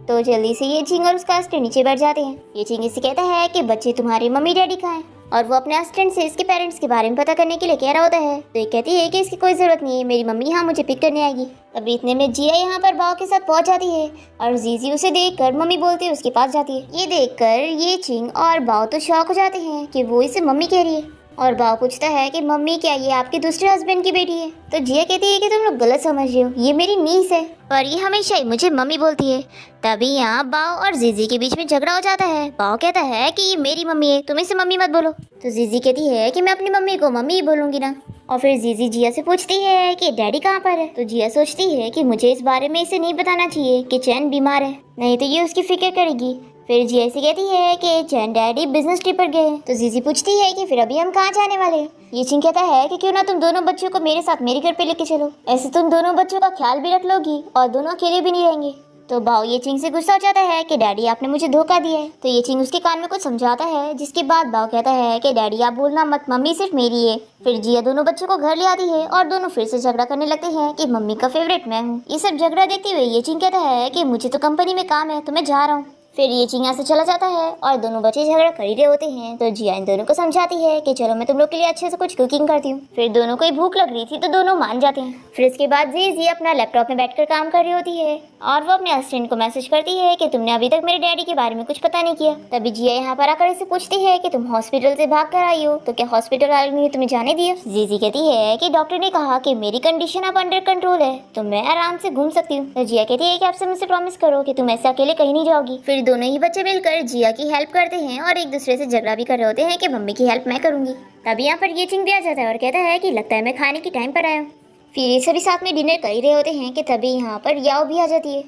तो जल्दी से ये चिंग और उसका असिस्टेंट नीचे बैठ जाते हैं। ये चिंग इससे कहता है कि बच्चे तुम्हारे मम्मी डैडी कहाँ हैं, और वो अपने असिस्टेंट से इसके पेरेंट्स के बारे में पता करने के लिए कह रहा होता है। तो ये कहती है कि इसकी कोई जरूरत नहीं है, मेरी मम्मी यहाँ मुझे पिक करने आएगी। तभी इतने में जिया यहाँ पर बाव के साथ पहुंच जाती है और जीजी उसे देखकर मम्मी बोलते हुए उसके पास जाती है। ये देखकर ये चिंग और बाव तो शॉक हो जाते हैं कि वो इसे मम्मी कह रही है। और बाव पूछता है कि मम्मी क्या ये आपके दूसरे हस्बैंड की बेटी है। तो जिया कहती है कि तुम लोग गलत समझ रहे हो, ये मेरी नीस है और ये हमेशा ही मुझे मम्मी बोलती है। तभी यहाँ बाव और जीजी के बीच में झगड़ा हो जाता है। बाव कहता है कि ये मेरी मम्मी है, तुम इसे मम्मी मत बोलो। तो जीजी कहती है कि मैं अपनी मम्मी को मम्मी ही बोलूंगी ना। और फिर जीजी जिया से पूछती है कि डैडी कहाँ पर है। तो जिया सोचती है कि मुझे इस बारे में इसे नहीं बताना चाहिए कि चैन बीमार है, नहीं तो ये उसकी फिक्र करेगी। फिर जिया से कहती है कि चैन डैडी बिजनेस ट्रिप पर गए। तो जीजी पूछती है कि फिर अभी हम कहाँ जाने वाले। ये चिंग कहता है कि क्यों ना तुम दोनों बच्चों को मेरे साथ मेरे घर पे लेके चलो, ऐसे तुम दोनों बच्चों का ख्याल भी रख लोगी और दोनों अकेले भी नहीं रहेंगे। तो बाओ ये चिंग से गुस्सा हो जाता है कि डैडी आपने मुझे धोखा दिया है। तो ये चिंग उसके कान में कुछ समझाता है, जिसके बाद बाओ कहता है कि डैडी आप बोलना मत, मम्मी सिर्फ मेरी है। फिर जिया दोनों बच्चों को घर ले आती है और दोनों फिर से झगड़ा करने लगते हैं कि मम्मी का फेवरेट मैं हूँ। ये सब झगड़ा देखते हुए ये चिंग कहता है कि मुझे तो कंपनी में काम है तो मैं जा रहा हूँ। फिर ये चिंग यहाँ से चला जाता है और दोनों बच्चे झगड़ा कर ही रहे होते हैं। तो जिया इन दोनों को समझाती है कि चलो मैं तुम लोग के लिए अच्छे से कुछ कुकिंग करती हूँ। फिर दोनों को ही भूख लग रही थी तो दोनों मान जाते हैं। फिर इसके बाद जी अपना लैपटॉप में बैठकर काम कर रही होती है और वो अपने असिस्टेंट को मैसेज करती है कि तुमने अभी तक मेरे डैडी के बारे में कुछ पता नहीं किया। तभी जिया यहाँ पर आकर इसे पूछती है कि तुम हॉस्पिटल से भाग कर आई हो तो क्या हॉस्पिटल वाले ने तुम्हें जाने दिया। जीजी कहती है कि डॉक्टर ने कहा कि मेरी कंडीशन अब अंडर कंट्रोल है तो मैं आराम से घूम सकती हूँ। तो जिया कहती है कि आपसे मुझसे प्रॉमिस करो कि तुम ऐसे अकेले कहीं नहीं जाओगी। फिर दोनों ही बच्चे मिलकर जिया की हेल्प करते हैं और एक दूसरे से झगड़ा भी कर रहे होते हैं कि मम्मी की हेल्प मैं करूंगी। तभी यहाँ पर ये चिंग भी आ जाता है और कहता है कि लगता है मैं खाने की टाइम पर आया हूँ। फिर ये सभी साथ में डिनर कर ही रहे होते हैं कि तभी यहाँ पर याओ भी आ जाती है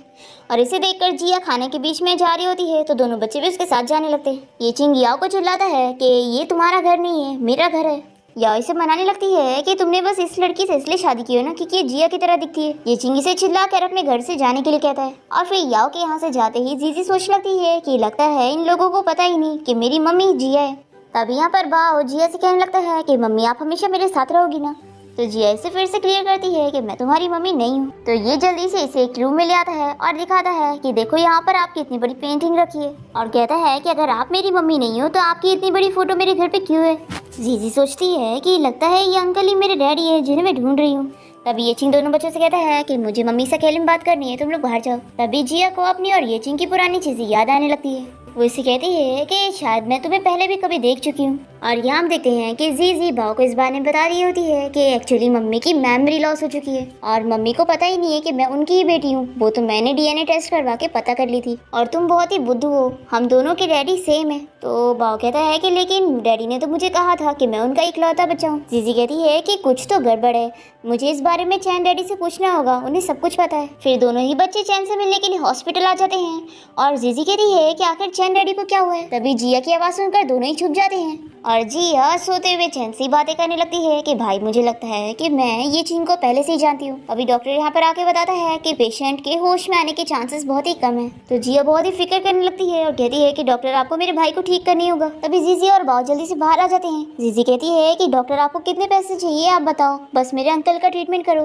और इसे देखकर जिया खाने के बीच में जा रही होती है तो दोनों बच्चे भी उसके साथ जाने लगते हैं। ये चिंग याओ को चिल्लाता है कि ये तुम्हारा घर नहीं है, मेरा घर है। याओ इसे मनाने लगती है कि तुमने बस इस लड़की से इसलिए शादी की हो ना क्योंकि ये जिया की तरह दिखती है। ये चिंग इसे चिल्ला कर अपने घर से जाने के लिए कहता है और फिर याओ के यहाँ से जाते ही जीजी सोचने लगती है कि लगता है इन लोगों को पता ही नहीं कि मेरी मम्मी जिया है। तभी यहाँ पर बाओ जिया से कहने लगता है कि मम्मी आप हमेशा मेरे साथ रहोगी ना। तो जिया इसे फिर से क्लियर करती है कि मैं तुम्हारी मम्मी नहीं हूँ। तो ये जल्दी से इसे एक रूम में ले आता है और दिखाता है कि देखो यहाँ पर आपकी इतनी बड़ी पेंटिंग रखी है और कहता है कि अगर आप मेरी मम्मी नहीं हो तो आपकी इतनी बड़ी फोटो मेरे घर पे क्यों है। जीजी सोचती है कि लगता है ये अंकल ही मेरे डैडी है जिन्हें मैं ढूंढ रही हूँ। तभी ये चिंग दोनों बच्चों से कहता है कि मुझे मम्मी से अकेले में बात करनी है, तुम लोग बाहर जाओ। तभी जिया को अपनी और ये चिंग की पुरानी चीजें याद आने लगती है। वो इसे कहती है कि शायद मैं तुम्हें पहले भी कभी देख चुकी हूँ। और यहाँ हम देखते हैं कि जीजी बाओ को इस बारे में बता रही होती है कि एक्चुअली मम्मी की मेमोरी लॉस हो चुकी है और मम्मी को पता ही नहीं है कि मैं उनकी ही बेटी हूँ। वो तो मैंने डीएनए टेस्ट करवा के पता कर ली थी और तुम बहुत ही बुद्धू हो, हम दोनों के डैडी सेम है। तो बाओ कहता है कि लेकिन डैडी ने तो मुझे कहा था कि मैं उनका इकलौता बच्चा हूँ। जीजी कहती है कि कुछ तो गड़बड़ है, मुझे इस बारे में चैन डैडी से पूछना होगा, उन्हें सब कुछ पता है। फिर दोनों ही बच्चे चैन से मिलने के लिए हॉस्पिटल आ जाते हैं और जीजी कहती है कि आखिर चैन डैडी को क्या हुआ है। तभी जिया की आवाज सुनकर दोनों ही छुप जाते हैं और जिया सोते हुए चैन से बातें करने लगती है कि भाई मुझे लगता है कि मैं ये चिंग को पहले से ही जानती हूँ। अभी डॉक्टर यहाँ पर आके बताता है कि पेशेंट के होश में आने के चांसेस बहुत ही कम है। तो जिया बहुत ही फिक्र करने लगती है और कहती है कि डॉक्टर आपको मेरे भाई को ठीक करनी होगा। तभी जीजी और बाओ जल्दी से बाहर आ जाते हैं। जीजी कहती है कि डॉक्टर आपको कितने पैसे चाहिए आप बताओ, बस मेरे अंकल का ट्रीटमेंट करो।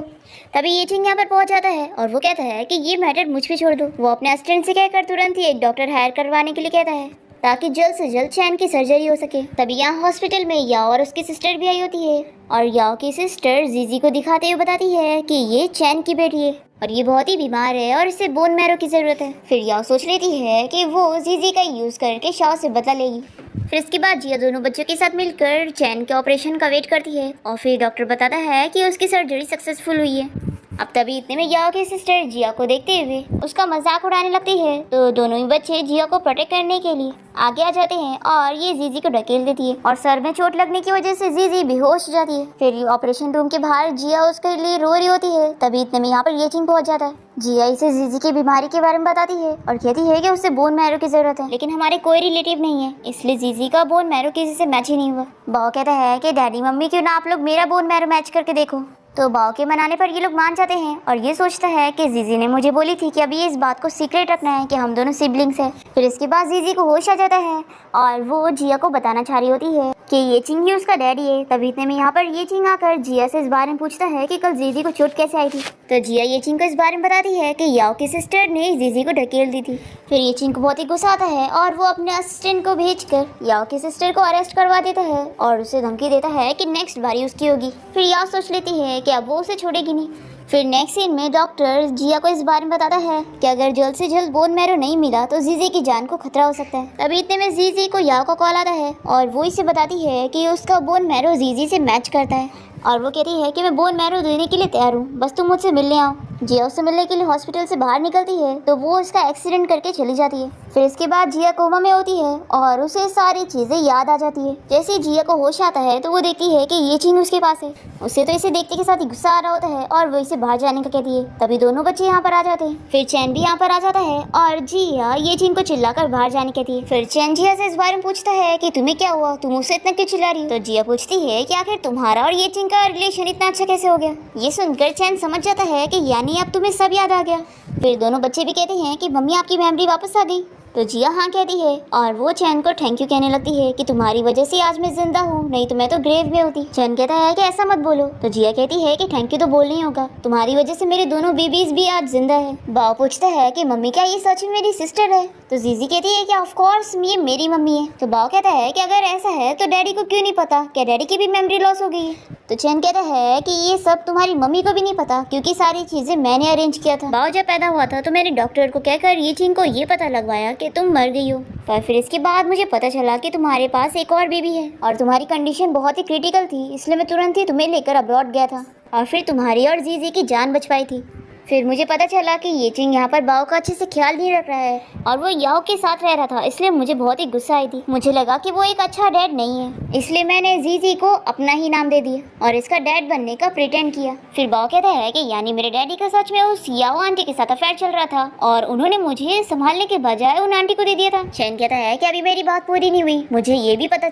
तभी ये चिंग यहाँ पर पहुंच जाता है और वो कहता है कि ये मैटर मुझ पे छोड़ दो। वो अपने असिस्टेंट से कहकर तुरंत ही एक डॉक्टर हायर करवाने के लिए कहता है ताकि जल्द से जल्द चैन की सर्जरी हो सके। तभी यहाँ हॉस्पिटल में याओ और उसकी सिस्टर भी आई होती है और याओ की सिस्टर जीजी को दिखाते हुए बताती है कि ये चैन की बेटी है और ये बहुत ही बीमार है और इसे बोन मैरो की जरूरत है। फिर याओ सोच लेती है कि वो जीजी का यूज करके शाओ से बदला लेगी। फिर इसके बाद जिया दोनों बच्चों के साथ मिलकर चैन के ऑपरेशन का वेट करती है और फिर डॉक्टर बताता है कि उसकी सर्जरी सक्सेसफुल हुई है। अब तभी इतने में याओ की सिस्टर जिया को देखते हुए उसका मजाक उड़ाने लगती है। तो दोनों ही बच्चे जिया को प्रोटेक्ट करने के लिए आगे आ जाते हैं और ये जीजी को ढकेल देती है और सर में चोट लगने की वजह से जीजी बेहोश हो जाती है। फिर ऑपरेशन रूम के बाहर जिया उसके लिए रो रही होती है। तभी इतने में यहाँ पर ये चिंग पहुंच जाता है। जिया इसे जीजी की बीमारी के बारे में बताती है और कहती है कि उसे बोन मैरो की जरूरत है, लेकिन हमारे कोई रिलेटिव नहीं है इसलिए जीजी का बोन मैरो किसी से मैच ही नहीं हुआ। बाओ कहता है कि डैडी मम्मी क्यों ना आप लोग मेरा बोन मैरो मैच करके देखो। तो बाओ के मनाने पर ये लोग मान जाते हैं और ये सोचता है कि जीजी ने मुझे बोली थी कि अभी इस बात को सीक्रेट रखना है कि हम दोनों सिबलिंग्स हैं। फिर इसके बाद जीजी को होश आ जाता है और वो जिया को बताना चाह रही होती है कि ये चिंग ही उसका डैडी है। तभी इतने में यहाँ पर ये चिंग आकर जिया से इस बारे में पूछता है कि कल जीजी को चोट कैसे आई थी। तो जिया ये चिंग को इस बारे में बताती है कि याओ की सिस्टर ने जीजी को ढकेल दी थी। फिर ये चिंग को बहुत ही गुस्सा आता है और वो अपने असिस्टेंट को भेजकर याओ की सिस्टर को अरेस्ट करवा देता है और उसे धमकी देता है कि नेक्स्ट बारी उसकी होगी। फिर याओ सोच लेती है कि अब वो उसे छोड़ेगी नहीं। फिर नेक्स्ट सीन में डॉक्टर जिया को इस बारे में बताता है कि अगर जल्द से जल्द बोन मैरो नहीं मिला तो जीजी की जान को खतरा हो सकता है। तभी इतने में जीजी को याओ का कॉल आता है और वो इसे बताती है कि उसका बोन मैरो जीजी से मैच करता है और वो कहती है कि मैं बोन मैरो देने के लिए तैयार हूँ, बस तुम मुझसे मिलने आओ। जिया उससे मिलने के लिए हॉस्पिटल से बाहर निकलती है तो वो उसका एक्सीडेंट करके चली जाती है। फिर इसके बाद जिया कोमा में होती है और उसे सारी चीजें याद आ जाती है। जैसे जिया को होश आता है तो वो देखती है कि ये चिंग उसके पास है। उसे तो इसे देखते के साथ ही गुस्सा आ रहा होता है और वो इसे बाहर जाने का कहती है। तभी दोनों बच्चे यहाँ पर आ जाते हैं। फिर चैन भी यहाँ पर आ जाता है और जिया ये चिंग को चिल्लाकर बाहर जाने कहती है। फिर चैन जिया से इस बारे में पूछता है कि तुम्हें क्या हुआ, तुम उसे इतना क्यों चिल्ला रही हो। तो जिया पूछती है कि आखिर तुम्हारा और ये चिंग का रिलेशन इतना अच्छा कैसे हो गया। ये सुनकर चैन समझ जाता है कि यानी यानी अब तुम्हें सब याद आ गया। फिर दोनों बच्चे भी कहते हैं कि मम्मी आपकी मेमोरी वापस आ गई। तो जिया हाँ कहती है और वो चैन को थैंक यू कहने लगती है कि तुम्हारी वजह से आज मैं जिंदा हूँ, नहीं तो मैं तो ग्रेव में होती। चैन कहता है कि ऐसा मत बोलो। तो जिया कहती है कि थैंक यू तो बोलना ही होगा, तुम्हारी वजह से मेरे दोनों बेबीज भी आज जिंदा है। बाव पूछता है कि मम्मी क्या ये सच में मेरी सिस्टर है? तो जीजी कहती है कि ऑफ कोर्स ये मेरी मम्मी है। तो बाव कहता है कि अगर ऐसा है तो डैडी को क्यों नहीं पता, क्या डैडी की भी मेमोरी लॉस हो गई है? तो चैन कहता है कि ये सब तुम्हारी मम्मी को भी नहीं पता क्योंकि सारी चीजें मैंने अरेंज किया था। बाव जब पैदा हुआ था तो मैंने डॉक्टर को कहकर ये चीन को ये पता लगवाया कि तुम मर गई हो, पर फिर इसके बाद मुझे पता चला कि तुम्हारे पास एक और बेबी है और तुम्हारी कंडीशन बहुत ही क्रिटिकल थी, इसलिए मैं तुरंत ही तुम्हें लेकर अब्रॉड गया था और फिर तुम्हारी और जीजी की जान बच पाई थी। फिर मुझे पता चला कि ये चिंग यहाँ पर बाव का अच्छे से ख्याल नहीं रख रहा है और वो याओ के साथ रह रहा था, इसलिए मुझे बहुत ही गुस्सा आई थी। मुझे लगा कि वो एक अच्छा डैड नहीं है, इसलिए मैंने जीजी को अपना ही नाम दे दिया और इसका डैड बनने का प्रिटेंड किया। फिर बाव कहता है कि यानी मेरे डैडी का सच में उस याओ आंटी के साथ अफेयर चल रहा था और उन्होंने मुझे संभालने के बजाय उन आंटी को दे दिया था। चैन कहता है कि अभी मेरी बात पूरी नहीं हुई। मुझे ये भी पता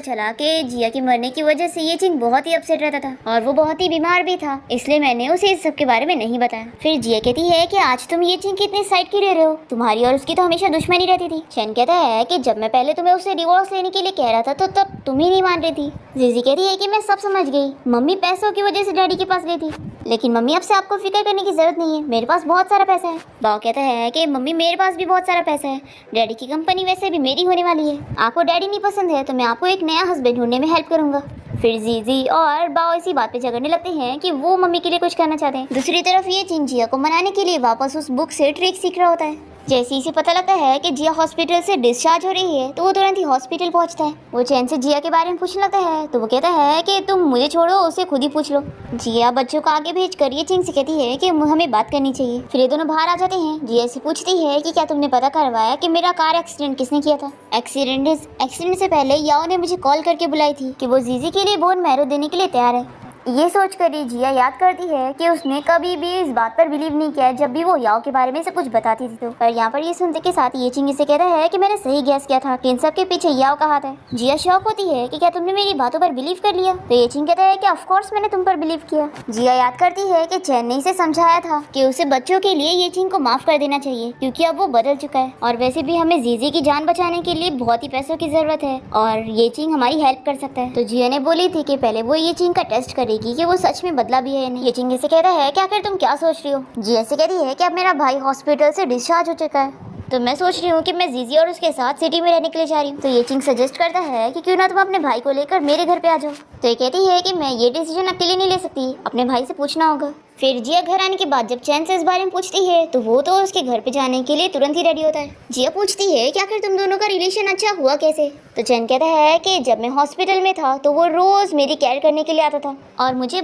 चला कि जिया की मरने की वजह से ये चिंग बहुत ही अपसेट रहता था और वो बहुत ही बीमार भी था, इसलिए मैंने उसे इस सब के बारे में नहीं बताया। फिर जिया कहती है कि आज तुम ये चिंग कितनी साइड की ले रहे हो, तुम्हारी और उसकी तो हमेशा दुश्मनी रहती थी। चैन कहता है कि जब मैं पहले तुम्हें उससे डिवोर्स लेने के लिए कह रहा था तो तब तुम ही नहीं मान रही थी। जीजी कहती है कि मैं सब समझ गई, मम्मी पैसों की वजह से डैडी के पास गई थी, लेकिन मम्मी अब से आपको फिक्र करने की जरूरत नहीं है, मेरे पास बहुत सारा पैसा है। बाव कहता है कि मम्मी मेरे पास भी बहुत सारा पैसा है, डैडी की कंपनी वैसे भी मेरी होने वाली है, आपको डैडी नहीं पसंद है तो मैं आपको एक नया हस्बैंड ढूंढने में हेल्प करूंगा। फिर जीजी और बाव इसी बात पे झगड़ने लगते हैं कि वो मम्मी के लिए कुछ करना चाहते हैं। दूसरी तरफ ये चिंग जिया को मनाने के लिए वापस उस बुक से ट्रिक सीख रहा होता है। जैसे इसे पता लगता है कि जिया हॉस्पिटल से डिस्चार्ज हो रही है तो वो तुरंत ही हॉस्पिटल पहुंचता है। वो चैन से जिया के बारे में पूछने लगता है तो वो कहता है कि तुम मुझे छोड़ो, उसे खुद ही पूछ लो। जिया बच्चों को आगे भेज कर ये चिंग से कहती है कि हमें बात करनी चाहिए। फिर ये दोनों बाहर आ जाते हैं। जिया से पूछती है कि क्या तुमने पता करवाया कि मेरा कार एक्सीडेंट किसने किया था? एक्सीडेंट से पहले याओ ने मुझे कॉल करके बुलाई थी कि वो जीजी के लिए बोन मैरो देने के लिए तैयार है। ये सोचकर जिया याद करती है कि उसने कभी भी इस बात पर बिलीव नहीं किया जब भी वो याओ के बारे में से कुछ बताती थी। तो पर यहाँ पर ये सुनते के साथ ये चिंग से कहता है कि मैंने सही गैस किया था कि इन सब के पीछे याओ का हाथ है। जिया शॉक होती है कि क्या तुमने मेरी बातों पर बिलीव कर लिया? तो ये चिंग कहता है कि ऑफ कोर्स मैंने तुम पर बिलीव किया। जिया याद करती है कि चैन ने इसे समझाया था कि उसे बच्चों के लिए ये चिंग को माफ कर देना चाहिए क्योंकि अब वो बदल चुका है और वैसे भी हमें जीजी की जान बचाने के लिए बहुत ही पैसों की जरूरत है और ये चिंग हमारी हेल्प कर सकता है। तो जिया ने बोली थी कि पहले वो ये चिंग का टेस्ट करेगी कि वो सच में बदला भी है या नहीं। ये चिंग से कहता है कि आखिर तुम क्या सोच रही हो? जिया से कहती है कि अब मेरा भाई हॉस्पिटल से डिस्चार्ज हो चुका है तो मैं सोच रही हूँ कि मैं जीजी और उसके साथ सिटी में रहने के लिए जा रही हूँ। तो ये चिंग सजेस्ट करता है कि क्यों ना तुम अपने भाई को लेकर मेरे घर पे आ जाओ। तो ये कहती है कि मैं ये डिसीजन अकेले नहीं ले सकती, अपने भाई से पूछना होगा। फिर जिया घर आने के बाद जब चैन से इस बारे में पूछती है तो वो तो उसके घर पे जाने के लिए तुरंत ही रेडी होता है। जिया पूछती है कि आखिर तुम दोनों का रिलेशन अच्छा हुआ कैसे? तो चैन कहता है कि जब मैं हॉस्पिटल में था तो वो रोज मेरी केयर करने के लिए आता था और मुझे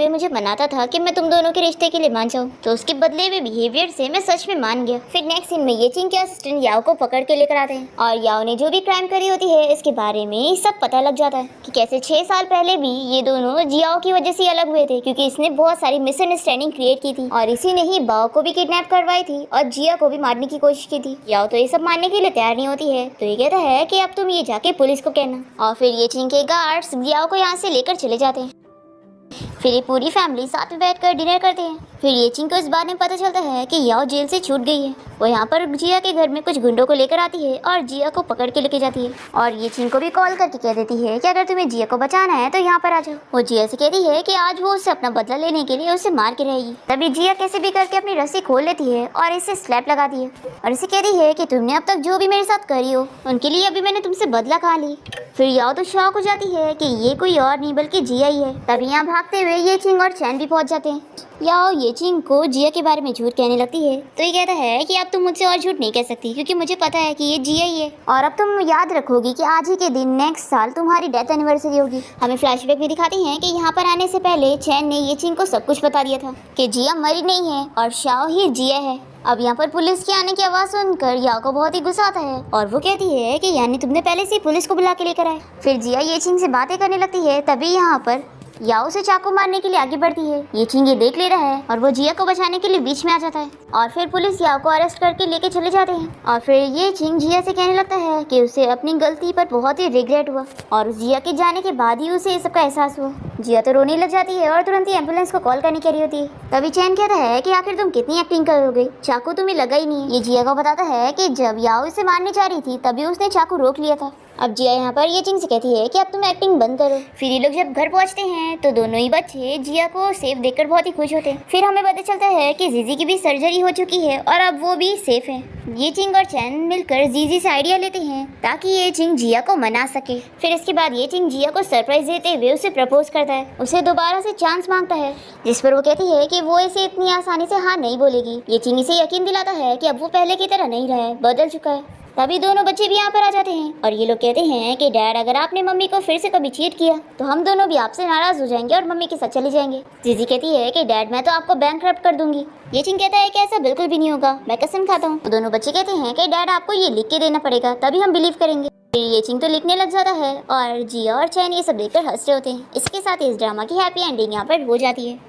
मुझे मनाता था कि मैं तुम दोनों के रिश्ते के लिए मान जाऊँ, तो उसके बदले में बिहेवियर से मैं सच में मान गया। फिर नेक्स्ट सीन में ये चिंग के असिस्टेंट याओ को पकड़ के लेकर आते हैं और याओ ने जो भी क्राइम करी होती है इसके बारे में सब पता लग जाता है कि कैसे 6 साल पहले भी ये दोनों जियाओ की वजह से अलग हुए थे क्योंकि इसने बहुत सारी मिसअंडरस्टैंडिंग क्रिएट की थी और इसी ने ही बाव को भी किडनैप करवाई थी और जिया को भी मारने की कोशिश की थी। याओ तो ये सब मानने के लिए तैयार नहीं होती है तो ये कहता है कि अब तुम ये जाके पुलिस को कहना और फिर ये चिंग के गार्ड्स याओ को यहाँ से लेकर चले जाते हैं। फिर ये पूरी फैमिली साथ में बैठकर डिनर करते हैं। फिर ये चिंग को इस बारे में पता चलता है कि याओ जेल से छूट गई है। वो यहाँ पर जिया के घर में कुछ गुंडों को लेकर आती है और जिया को पकड़ के लेके जाती है और ये चिंग को भी कॉल करके कह देती है कि अगर तुम्हें जिया को बचाना है तो यहाँ पर आ जाओ। वो जिया से कहती है कि आज वो उससे अपना बदला लेने के लिए उसे मार के रहेगी। तभी जिया कैसे भी करके अपनी रस्सी खोल लेती है और इसे स्लैप लगाती है और इसे कहती है कि तुमने अब तक जो भी मेरे साथ करी हो उनके लिए अभी मैंने तुमसे बदला खा ली। फिर याओ तो शॉक हो जाती है कि ये कोई और नहीं बल्कि जिया ही है। तभी यहाँ भागते हुए ये चिंग और चैन भी पहुंच जाते हैं। याओ ये चिंग को जिया के बारे में झूठ कहने लगती है तो ये कहता है कि अब तुम मुझसे और झूठ नहीं कह सकती क्योंकि मुझे पता है कि ये जिया ही है और अब तुम याद रखोगी कि आज ही के दिन नेक्स्ट साल तुम्हारी डेथ एनिवर्सरी होगी। हमें फ्लैशबैक भी दिखाते हैं कि यहाँ पर आने से पहले चैन ने ये चिंग को सब कुछ बता दिया था कि जिया मरी नहीं है और शाओ ही जिया है। अब यहाँ पर पुलिस के आने की आवाज़ सुनकर याओ को बहुत ही गुस्सा आता है और वो कहती है कि यानी तुमने पहले से पुलिस को बुला के लेकर आए। फिर जिया ये चिंग से बातें करने लगती है। तभी यहाँ पर याओ से चाकू मारने के लिए आगे बढ़ती है। ये चिंग ये देख ले रहा है और वो जिया को बचाने के लिए बीच में आ जाता है और फिर पुलिस याओ को अरेस्ट करके लेके चले जाते हैं। और फिर ये चिंग जिया से कहने लगता है कि उसे अपनी गलती पर बहुत ही रिग्रेट हुआ और जिया के जाने के बाद ही उसे ये सब का एहसास हुआ। जिया तो रोने लग जाती है और तुरंत ही एम्बुलेंस को कॉल करने कह रही होती है। तभी चैन कहता है कि आखिर तुम कितनी एक्टिंग करोगे, चाकू तुम्हें लगा ही नहीं। ये जिया को बताता है कि जब याओ इसे मारने जा रही थी तभी उसने चाकू रोक लिया था। अब जिया यहाँ पर ये चिंग से कहती है कि अब तुम एक्टिंग बंद करो। फिर ये लोग जब घर पहुँचते हैं तो दोनों ही बच्चे जिया को सेफ देखकर बहुत ही खुश होते हैं। फिर हमें पता चलता है कि जीजी की भी सर्जरी हो चुकी है और अब वो भी सेफ है। ये चिंग और चैन मिलकर जीजी से आइडिया लेते हैं ताकि ये चिंग जिया को मना सके। फिर इसके बाद ये चिंग जिया को सरप्राइज देते हुए उसे प्रपोज करता है, उसे दोबारा से चांस मांगता है, जिस पर वो कहती है कि वो इसे इतनी आसानी से हाँ नहीं बोलेगी। ये चिंग इसे यकीन दिलाता है कि अब वो पहले की तरह नहीं रहा है, बदल चुका है। तभी दोनों बच्चे भी यहाँ पर आ जाते हैं और ये लोग कहते हैं कि डैड अगर आपने मम्मी को फिर से कभी चीट किया तो हम दोनों भी आपसे नाराज हो जाएंगे और मम्मी के साथ चले जाएंगे। जीजी कहती है कि डैड मैं तो आपको बैंकरप्ट कर दूंगी। ये चिंग कहता है कि ऐसा बिल्कुल भी नहीं होगा, मैं कसम खाता हूँ। तो दोनों बच्चे कहते हैं कि डैड आपको ये लिख के देना पड़ेगा तभी हम बिलीव करेंगे। फिर ये चिंग तो लिखने लग जाता है और जिया और चैन ये सब देखकर हंस रहे होते हैं। इसके साथ इस ड्रामा की हैप्पी एंडिंग यहाँ पर हो जाती है।